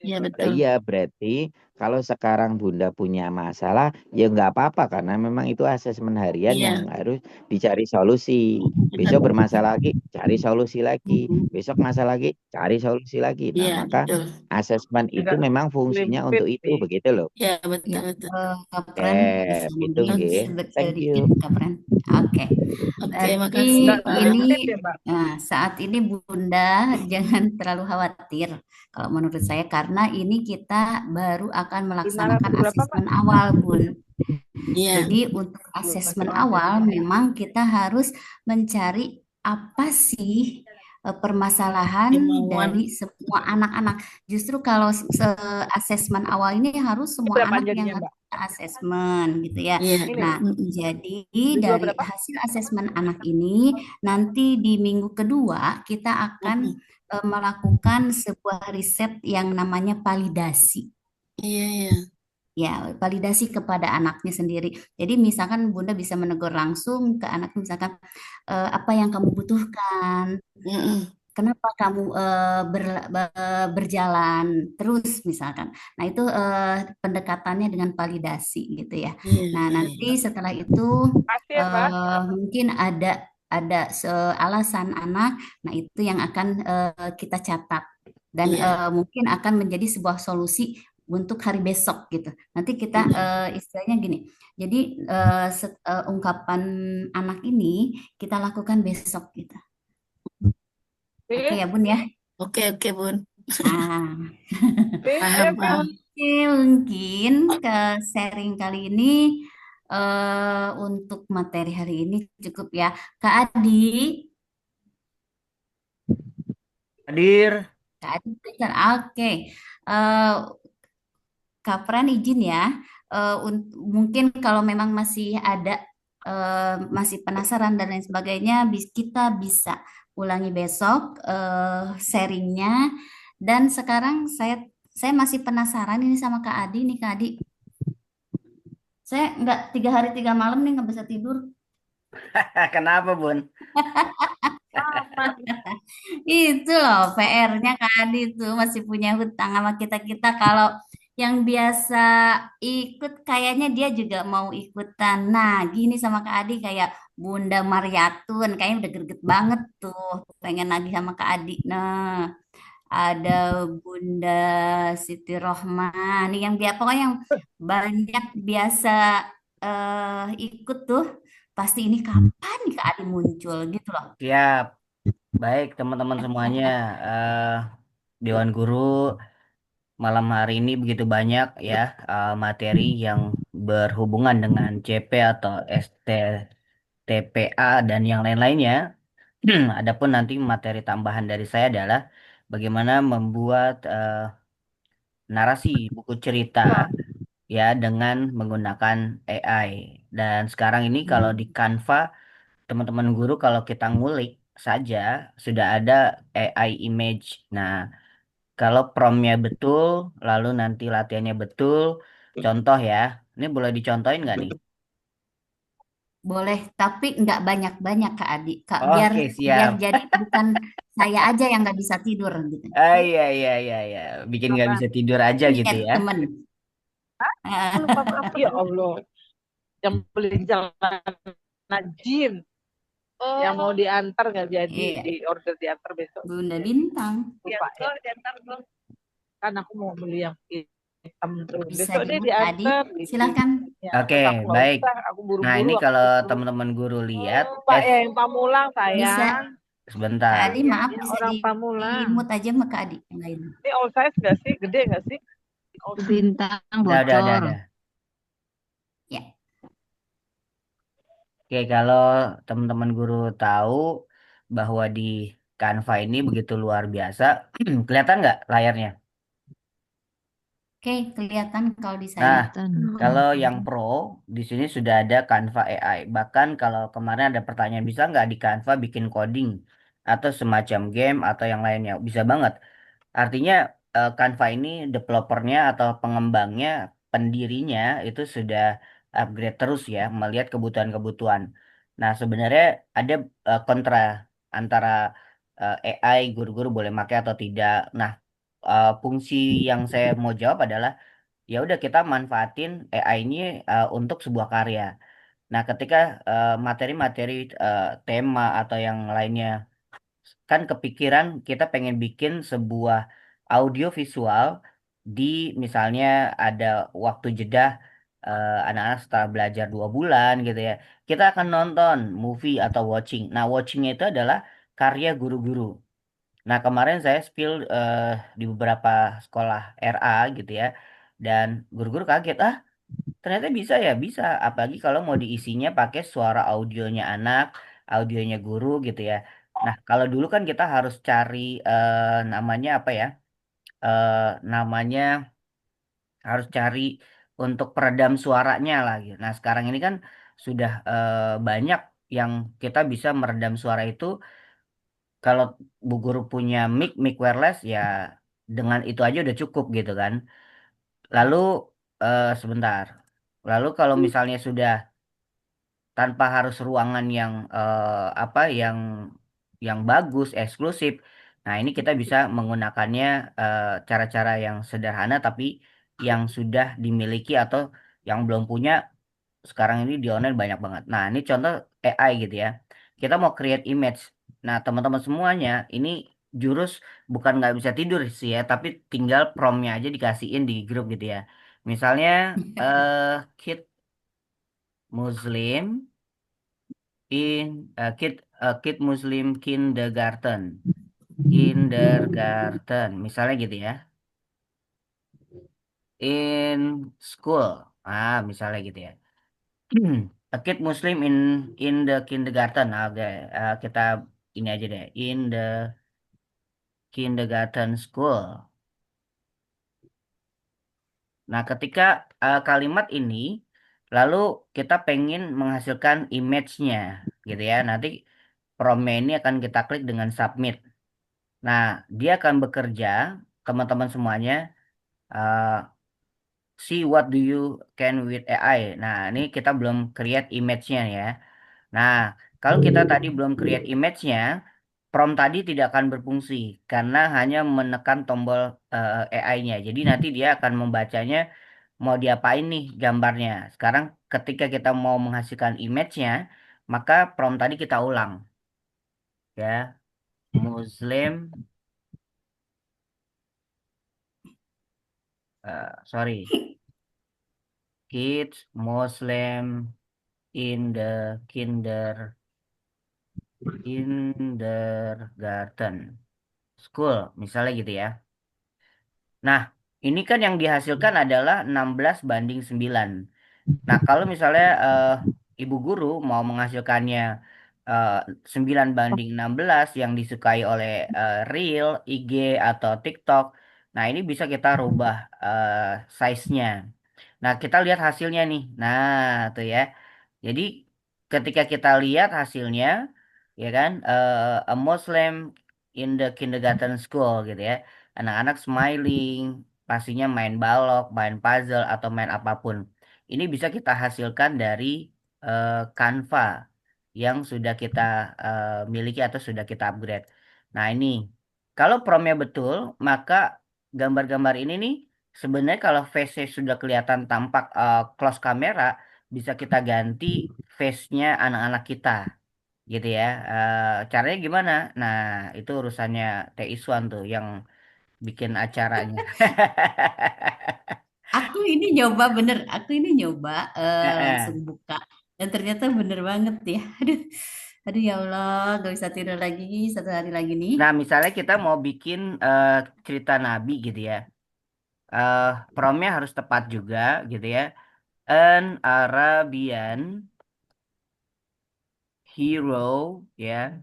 G: Iya,
B: Nah,
G: betul.
B: iya, berarti kalau sekarang Bunda punya masalah, ya nggak apa-apa karena memang itu asesmen harian
G: Iya.
B: yang harus dicari solusi. Besok bermasalah lagi, cari solusi lagi. Besok masalah lagi, cari solusi lagi. Nah,
G: Iya,
B: maka
G: betul.
B: asesmen itu memang fungsinya untuk itu, begitu loh.
G: Iya, betul.
J: Kapren bisa
B: Itu
J: nambahin
B: nggih. Thank you.
J: sedikit Kapren. Oke.
G: Oke,
J: Berarti
G: makasih.
J: ini saat ini Bunda jangan terlalu khawatir kalau menurut saya karena ini kita baru akan melaksanakan asesmen awal, Bun.
G: Iya.
J: Jadi untuk asesmen awal memang kita harus mencari apa sih permasalahan dari semua anak-anak. Justru kalau asesmen awal ini harus semua anak yang harus asesmen gitu ya.
G: Iya.
J: Nah, jadi dari hasil asesmen anak ini nanti di minggu kedua kita akan melakukan sebuah riset yang namanya validasi.
G: Iya, iya.
J: Ya, validasi kepada anaknya sendiri. Jadi misalkan Bunda bisa menegur langsung ke anak, misalkan apa yang kamu butuhkan, kenapa kamu berjalan terus misalkan. Nah itu pendekatannya dengan validasi gitu ya. Nah nanti setelah itu mungkin ada alasan anak, nah itu yang akan kita catat dan
G: Iya.
J: mungkin akan menjadi sebuah solusi untuk hari besok gitu. Nanti kita istilahnya gini. Jadi ungkapan anak ini kita lakukan besok gitu. Oke ya Bun ya.
G: Oke, Bun.
J: Ah.
G: Paham, paham.
J: Oke, mungkin ke sharing kali ini untuk materi hari ini cukup ya. Kak Adi,
K: Hadir.
J: Kak Adi, oke. Eh, Kak Pran izin ya. Mungkin kalau memang masih ada, masih penasaran dan lain sebagainya, kita bisa ulangi besok sharingnya. Dan sekarang saya masih penasaran ini sama Kak Adi nih, Kak Adi. Saya nggak 3 hari 3 malam nih nggak bisa tidur.
K: Kenapa, Bun?
J: Itu loh PR-nya Kak Adi tuh masih punya hutang sama kita-kita. Kalau yang biasa ikut kayaknya dia juga mau ikutan. Nah, gini sama Kak Adi kayak Bunda Mariatun kayaknya udah greget banget tuh pengen lagi sama Kak Adi. Nah, ada Bunda Siti Rohman nih yang dia pokoknya yang banyak biasa ikut tuh pasti ini kapan nih Kak Adi muncul gitu loh.
K: Siap. Baik, teman-teman semuanya. Dewan Guru malam hari ini begitu banyak ya materi yang berhubungan dengan CP atau STTPA dan yang lain-lainnya. Adapun nanti materi tambahan dari saya adalah bagaimana membuat narasi buku cerita ya dengan menggunakan AI. Dan sekarang ini kalau di Canva, teman-teman guru kalau kita ngulik saja sudah ada AI image. Nah, kalau promptnya betul, lalu nanti latihannya betul, contoh ya, ini boleh dicontohin nggak nih?
J: Boleh, tapi nggak banyak-banyak Kak Adi. Kak, biar
K: Oke, siap.
J: jadi bukan saya aja yang nggak bisa tidur gitu.
K: Iya, iya, iya, iya. Bikin nggak bisa tidur aja gitu
J: Lihat
K: ya.
J: temen.
H: Lupa maaf ya Allah. Yang beli celana jeans yang mau diantar nggak jadi
J: Iya.
H: di order diantar besok.
J: Bunda Bintang.
H: Lupa ya. Diantar kan aku mau beli yang hitam terus.
J: Bisa
H: Besok deh
J: di Adi.
H: diantar.
J: Silakan.
H: Ya,
K: Oke,
H: aku nggak
K: baik.
H: usah, aku
K: Nah,
H: buru-buru.
K: ini
H: aku
K: kalau
H: buru-buru.
K: teman-teman guru lihat,
H: Pak ya yang Pamulang
J: Bisa.
H: sayang.
J: Kak
K: sebentar.
J: Adi maaf
H: Ya,
J: bisa
H: orang
J: di
H: Pamulang.
J: mute aja sama Kak Adi yang lain.
H: Ini all size nggak sih? Gede nggak sih?
A: Bintang
K: Udah,
A: bocor.
K: udah.
J: Ya.
K: Oke, kalau teman-teman guru tahu bahwa di Canva ini begitu luar biasa, kelihatan nggak layarnya?
J: Oke, kelihatan kalau di saya.
K: Nah,
A: Kelihatan.
K: kalau yang pro, di sini sudah ada Canva AI. Bahkan kalau kemarin ada pertanyaan, bisa nggak di Canva bikin coding atau semacam game atau yang lainnya? Bisa banget. Artinya Canva ini developernya atau pengembangnya, pendirinya itu sudah upgrade terus ya, melihat kebutuhan-kebutuhan. Nah, sebenarnya ada kontra antara AI, guru-guru boleh pakai atau tidak. Nah, fungsi yang saya mau jawab adalah ya udah kita manfaatin AI ini untuk sebuah karya. Nah, ketika materi-materi tema atau yang lainnya kan kepikiran kita pengen bikin sebuah audio visual di misalnya ada waktu jeda anak-anak setelah belajar 2 bulan gitu ya. Kita akan nonton movie atau watching. Nah, watchingnya itu adalah karya guru-guru. Nah, kemarin saya spill di beberapa sekolah RA gitu ya. Dan guru-guru kaget, ternyata bisa ya, bisa. Apalagi kalau mau diisinya pakai suara audionya anak, audionya guru gitu ya. Nah, kalau dulu kan kita harus cari namanya apa ya? Eh, namanya harus cari untuk peredam suaranya lah gitu. Nah, sekarang ini kan sudah banyak yang kita bisa meredam suara itu. Kalau Bu Guru punya mic wireless ya dengan itu aja udah cukup gitu kan. Lalu sebentar. Lalu kalau misalnya sudah tanpa harus ruangan yang apa yang bagus, eksklusif. Nah, ini kita bisa menggunakannya cara-cara yang sederhana tapi yang sudah dimiliki atau yang belum punya sekarang ini di online banyak banget. Nah, ini contoh AI gitu ya. Kita mau create image. Nah, teman-teman semuanya ini jurus, bukan nggak bisa tidur sih ya, tapi tinggal promnya aja dikasihin di grup gitu ya. Misalnya eh kid Muslim kid Muslim kindergarten misalnya gitu ya, in school, misalnya gitu ya. A kid Muslim in the kindergarten. Oke, kita ini aja deh, in the kindergarten school. Nah, ketika kalimat ini lalu kita pengen menghasilkan image-nya gitu ya. Nanti prompt ini akan kita klik dengan submit. Nah, dia akan bekerja, teman-teman semuanya, uh, see what do you can with AI. Nah, ini kita belum create image-nya ya. Nah, kalau kita tadi belum create image-nya, prompt tadi tidak akan berfungsi karena hanya menekan tombol AI-nya. Jadi nanti dia akan membacanya mau diapain nih gambarnya. Sekarang ketika kita mau menghasilkan image-nya, maka prompt tadi kita ulang ya. Muslim, sorry, kids Muslim in the kindergarten school, misalnya gitu ya. Nah, ini kan yang dihasilkan adalah 16:9. Nah, kalau misalnya ibu guru mau menghasilkannya eh, 9:16 yang disukai oleh Reel, IG, atau TikTok, nah ini bisa kita rubah size-nya. Nah, kita lihat hasilnya nih. Nah, tuh ya. Jadi, ketika kita lihat hasilnya, ya kan, a Muslim in the kindergarten school gitu ya. Anak-anak smiling, pastinya main balok, main puzzle, atau main apapun. Ini bisa kita hasilkan dari Canva yang sudah kita miliki atau sudah kita upgrade. Nah, ini kalau promnya betul, maka gambar-gambar ini nih sebenarnya kalau face-nya sudah kelihatan tampak close kamera, bisa kita ganti face-nya anak-anak kita gitu ya. Caranya gimana? Nah, itu urusannya Teh Iswan tuh yang bikin acaranya.
J: Aku ini nyoba langsung
K: Heeh.
J: buka dan ternyata bener banget ya. Aduh, aduh ya Allah, gak bisa tidur lagi satu hari lagi nih.
K: Nah, misalnya kita mau bikin cerita Nabi gitu ya. eh Promnya harus tepat juga gitu ya. An Arabian hero ya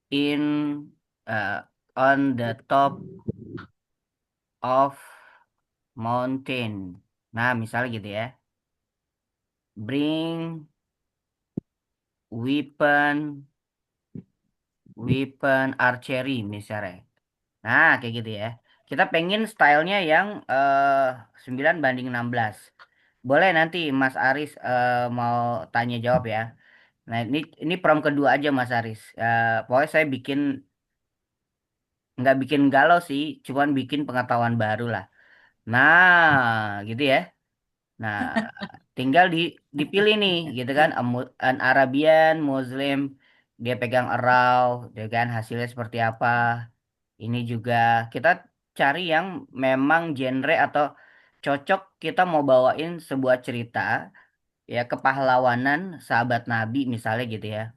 K: in uh, on the top of mountain. Nah, misalnya gitu ya. Bring weapon weapon archery misalnya. Nah, kayak gitu ya. Kita pengen stylenya yang 9:16. Boleh nanti Mas Aris mau tanya jawab ya. Nah, ini prompt kedua aja Mas Aris. Pokoknya saya nggak bikin galau sih, cuman bikin pengetahuan baru lah. Nah, gitu ya. Nah, tinggal dipilih nih, gitu kan. An Arabian Muslim, dia pegang erau, dia kan hasilnya seperti apa. Ini juga kita cari yang memang genre atau cocok kita mau bawain sebuah cerita ya kepahlawanan sahabat Nabi misalnya gitu ya.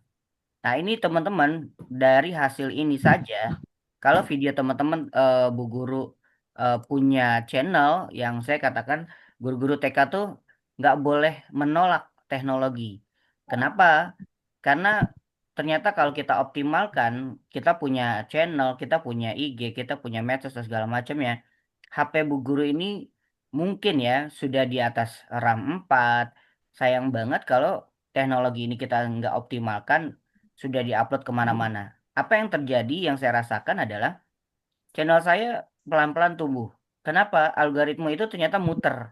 K: Nah, ini teman-teman, dari hasil ini saja, kalau video teman-teman Bu Guru punya channel yang saya katakan guru-guru TK tuh nggak boleh menolak teknologi. Kenapa? Karena ternyata kalau kita optimalkan, kita punya channel, kita punya IG, kita punya medsos dan segala macamnya, HP Bu Guru ini mungkin ya sudah di atas RAM 4. Sayang banget kalau teknologi ini kita nggak optimalkan, sudah diupload kemana-mana. Apa yang terjadi yang saya rasakan adalah channel saya pelan-pelan tumbuh. Kenapa? Algoritma itu ternyata muter.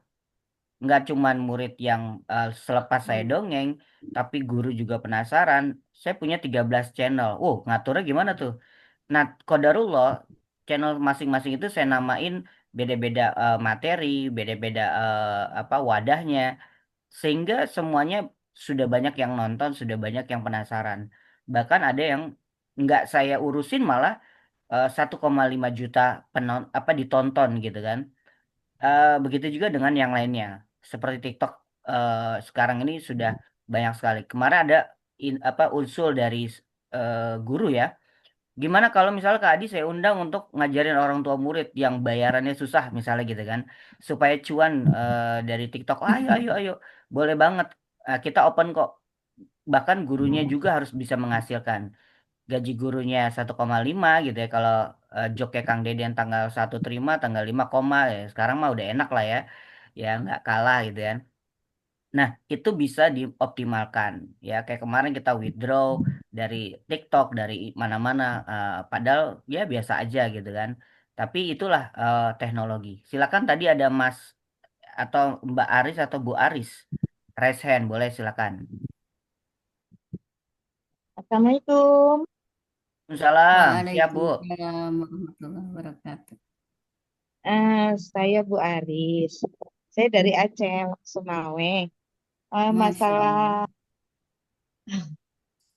K: Nggak cuman murid yang selepas saya dongeng, tapi guru juga penasaran. Saya punya 13 channel. Oh, ngaturnya gimana tuh? Nah, qadarullah, channel masing-masing itu saya namain beda-beda materi, beda-beda apa wadahnya, sehingga semuanya sudah banyak yang nonton, sudah banyak yang penasaran. Bahkan ada yang nggak saya urusin malah 1,5 juta ditonton gitu kan. Begitu juga dengan yang lainnya. Seperti TikTok sekarang ini sudah banyak sekali. Kemarin ada usul dari guru ya. Gimana kalau misalnya Kak Adi saya undang untuk ngajarin orang tua murid yang bayarannya susah misalnya gitu kan, supaya cuan dari TikTok. Ayo, ayo, ayo, boleh banget. Kita open kok. Bahkan gurunya juga harus bisa menghasilkan. Gaji gurunya 1,5 gitu ya. Kalau joknya Kang Deden tanggal 1 terima, tanggal 5 koma ya. Sekarang mah udah enak lah ya. Ya nggak kalah gitu kan. Nah, itu bisa dioptimalkan ya. Kayak kemarin kita withdraw dari TikTok, dari mana-mana, padahal ya biasa aja gitu kan. Tapi itulah teknologi. Silakan tadi ada Mas atau Mbak Aris atau Bu Aris. Raise hand, boleh silakan.
I: Assalamualaikum.
K: Salam, siap Bu.
J: Waalaikumsalam warahmatullahi wabarakatuh.
I: Saya Bu Aris. Saya dari Aceh, Sumawe.
J: Masya Allah.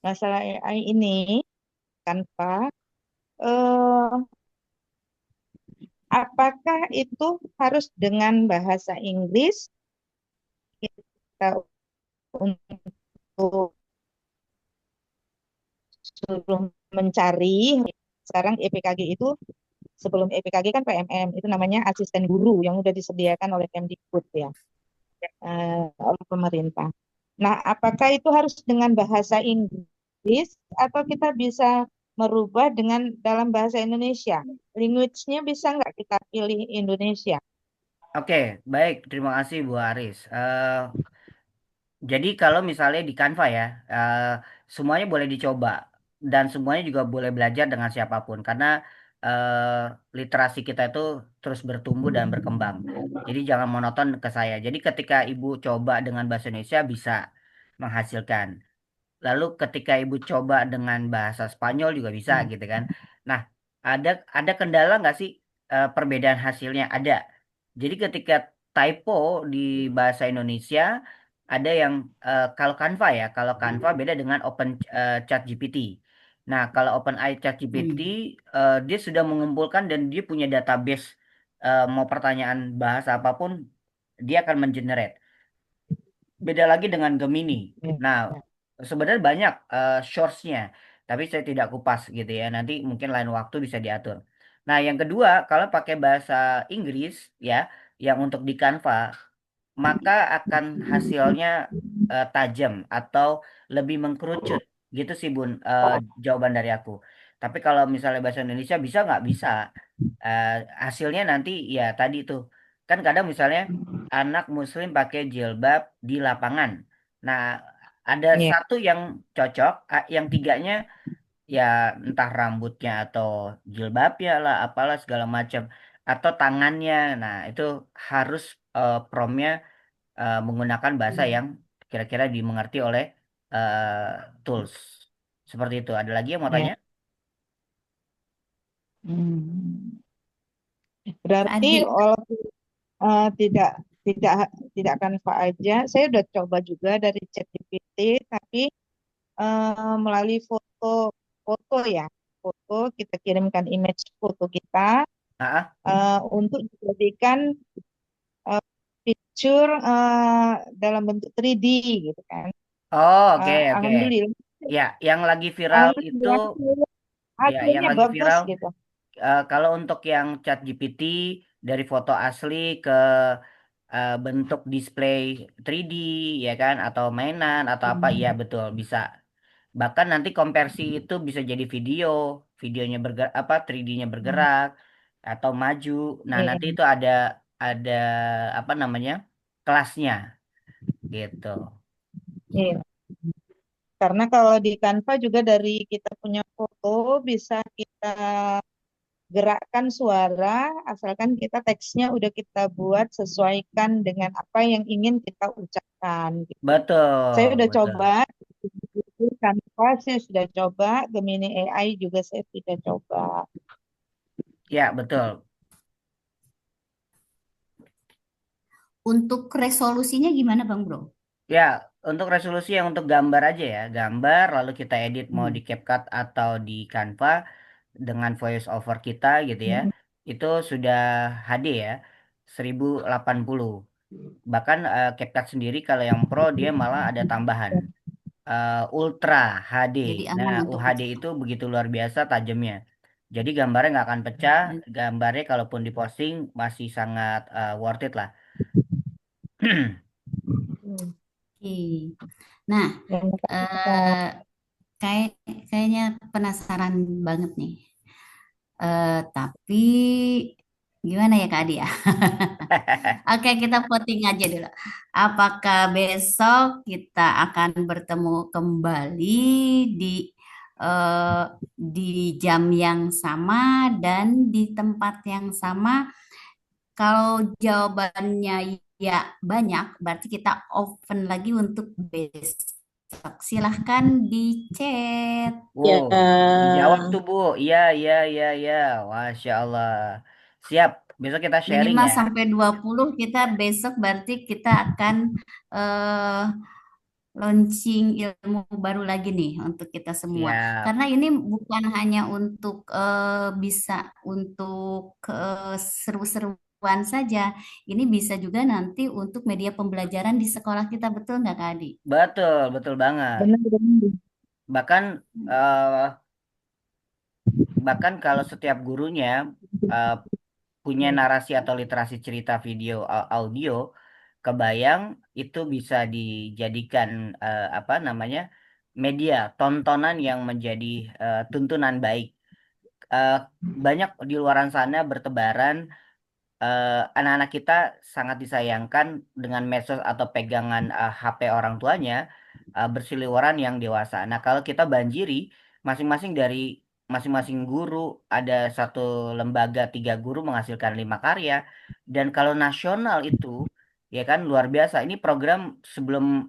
I: Masalah AI ini, Canva, eh, apakah itu harus dengan bahasa Inggris kita untuk suruh mencari? Sekarang EPKG itu, sebelum EPKG kan PMM, itu namanya asisten guru yang udah disediakan oleh Kemdikbud ya, oleh pemerintah. Nah, apakah itu harus dengan bahasa Inggris atau kita bisa merubah dengan dalam bahasa Indonesia? Language-nya bisa nggak kita pilih Indonesia?
K: Oke, baik. Terima kasih Bu Aris. Jadi kalau misalnya di Canva ya, semuanya boleh dicoba dan semuanya juga boleh belajar dengan siapapun karena literasi kita itu terus bertumbuh dan berkembang. Jadi jangan monoton ke saya. Jadi ketika Ibu coba dengan bahasa Indonesia bisa menghasilkan. Lalu ketika ibu coba dengan bahasa Spanyol juga bisa gitu kan. Nah, ada kendala nggak sih perbedaan hasilnya? Ada. Jadi ketika typo di bahasa Indonesia ada yang kalau Canva ya, kalau Canva beda dengan Open ChatGPT. Nah, kalau OpenAI ChatGPT dia sudah mengumpulkan dan dia punya database mau pertanyaan bahasa apapun dia akan mengenerate. Beda lagi dengan Gemini. Nah, sebenarnya banyak source-nya, tapi saya tidak kupas gitu ya. Nanti mungkin lain waktu bisa diatur. Nah, yang kedua, kalau pakai bahasa Inggris ya, yang untuk di Canva, maka akan hasilnya tajam atau lebih mengkerucut. Gitu sih Bun, jawaban dari aku. Tapi kalau misalnya bahasa Indonesia bisa nggak bisa. Eh, Hasilnya nanti ya tadi tuh kan kadang misalnya anak muslim pakai jilbab di lapangan. Nah, ada
I: Iya.
K: satu yang cocok, yang tiganya ya entah rambutnya atau jilbabnya lah, apalah segala macam, atau tangannya. Nah, itu harus promptnya menggunakan bahasa yang kira-kira dimengerti oleh tools. Seperti itu. Ada lagi yang mau
I: Iya.
K: tanya?
I: Hmm.
J: Pak
I: Berarti
J: Adi,
I: walaupun tidak tidak tidak Canva aja, saya udah coba juga dari ChatGPT, tapi melalui foto foto ya, foto kita kirimkan image foto kita
K: Ah,
I: untuk dijadikan picture dalam bentuk 3D gitu kan.
K: oh, oke, oke.
I: Alhamdulillah,
K: Ya, yang lagi viral itu,
I: alhamdulillah
K: ya, yang
I: hasilnya
K: lagi
I: bagus
K: viral.
I: gitu.
K: Kalau untuk yang ChatGPT dari foto asli ke bentuk display 3D, ya kan, atau mainan atau apa, iya betul bisa. Bahkan nanti konversi itu bisa jadi video, videonya bergerak, 3D-nya bergerak atau maju. Nah,
I: Iya,
K: nanti itu ada apa namanya kelasnya, gitu.
I: iya. Karena kalau di Canva juga dari kita punya foto bisa kita gerakkan suara, asalkan kita teksnya udah kita buat sesuaikan dengan apa yang ingin kita ucapkan gitu. Saya
K: Betul,
I: udah
K: betul.
I: coba itu Canva, saya sudah coba, Gemini AI juga saya sudah coba.
K: Ya, betul.
J: untuk resolusinya gimana Bang Bro?
K: Ya, untuk resolusi yang untuk gambar aja ya, gambar lalu kita edit mau di
J: Hmm.
K: CapCut atau di Canva, dengan voice over kita gitu ya, itu sudah HD ya, 1080. Bahkan CapCut sendiri kalau yang Pro dia malah ada tambahan Ultra HD.
J: Jadi
K: Nah,
J: aman untuk
K: UHD itu begitu luar biasa tajamnya. Jadi gambarnya nggak akan pecah, gambarnya kalaupun diposting masih sangat worth it lah.
J: Oke. Nah, eh, kayaknya penasaran banget nih. Tapi gimana ya Kak Adi ya? Oke, kita voting aja dulu. Apakah besok kita akan bertemu kembali di eh, di jam yang sama dan di tempat yang sama? Kalau jawabannya ya banyak, berarti kita open lagi untuk besok. Silahkan di chat.
E: Ya,
K: Wow, dijawab tuh Bu. Iya, iya, iya, iya. Masya Allah. Siap. Besok kita sharing
J: Minimal
K: ya.
J: sampai 20 kita besok berarti kita akan eh, launching ilmu baru lagi nih untuk kita semua.
K: Siap.
J: Karena ini bukan hanya untuk bisa untuk seru-seruan saja. Ini bisa juga nanti untuk media pembelajaran di sekolah kita, betul nggak Kak Adi?
K: Betul, betul banget.
I: Benar, benar.
K: Bahkan eh, bahkan kalau setiap gurunya eh, punya narasi atau literasi cerita video audio, kebayang itu bisa dijadikan apa namanya media tontonan yang menjadi tuntunan baik. Eh, Banyak di luaran sana bertebaran anak-anak kita sangat disayangkan dengan medsos atau pegangan HP orang tuanya berseliweran yang dewasa. Nah, kalau kita banjiri masing-masing dari masing-masing guru ada satu lembaga 3 guru menghasilkan 5 karya dan kalau nasional itu ya kan luar biasa. Ini program sebelum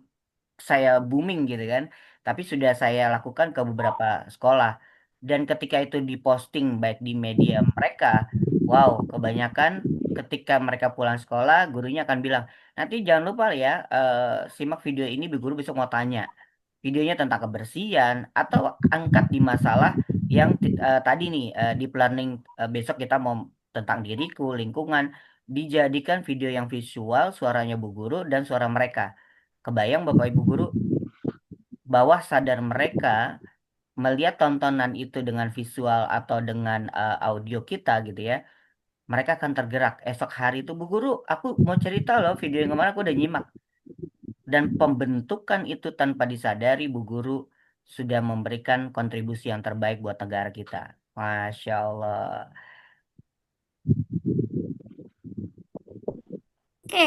K: saya booming gitu kan, tapi sudah saya lakukan ke beberapa sekolah dan ketika itu diposting baik di media mereka, wow, kebanyakan ketika mereka pulang sekolah, gurunya akan bilang, nanti jangan lupa ya, simak video ini, Bu Guru besok mau tanya. Videonya tentang kebersihan atau angkat di masalah yang tadi nih di planning besok kita mau tentang diriku, lingkungan, dijadikan video yang visual, suaranya Bu Guru dan suara mereka. Kebayang Bapak Ibu Guru, bawah sadar mereka melihat tontonan itu dengan visual atau dengan audio kita gitu ya, mereka akan tergerak. Esok hari itu, Bu Guru, aku mau cerita loh, video yang kemarin aku udah nyimak. Dan pembentukan itu tanpa disadari, Bu Guru sudah memberikan kontribusi yang terbaik buat negara kita. Masya Allah.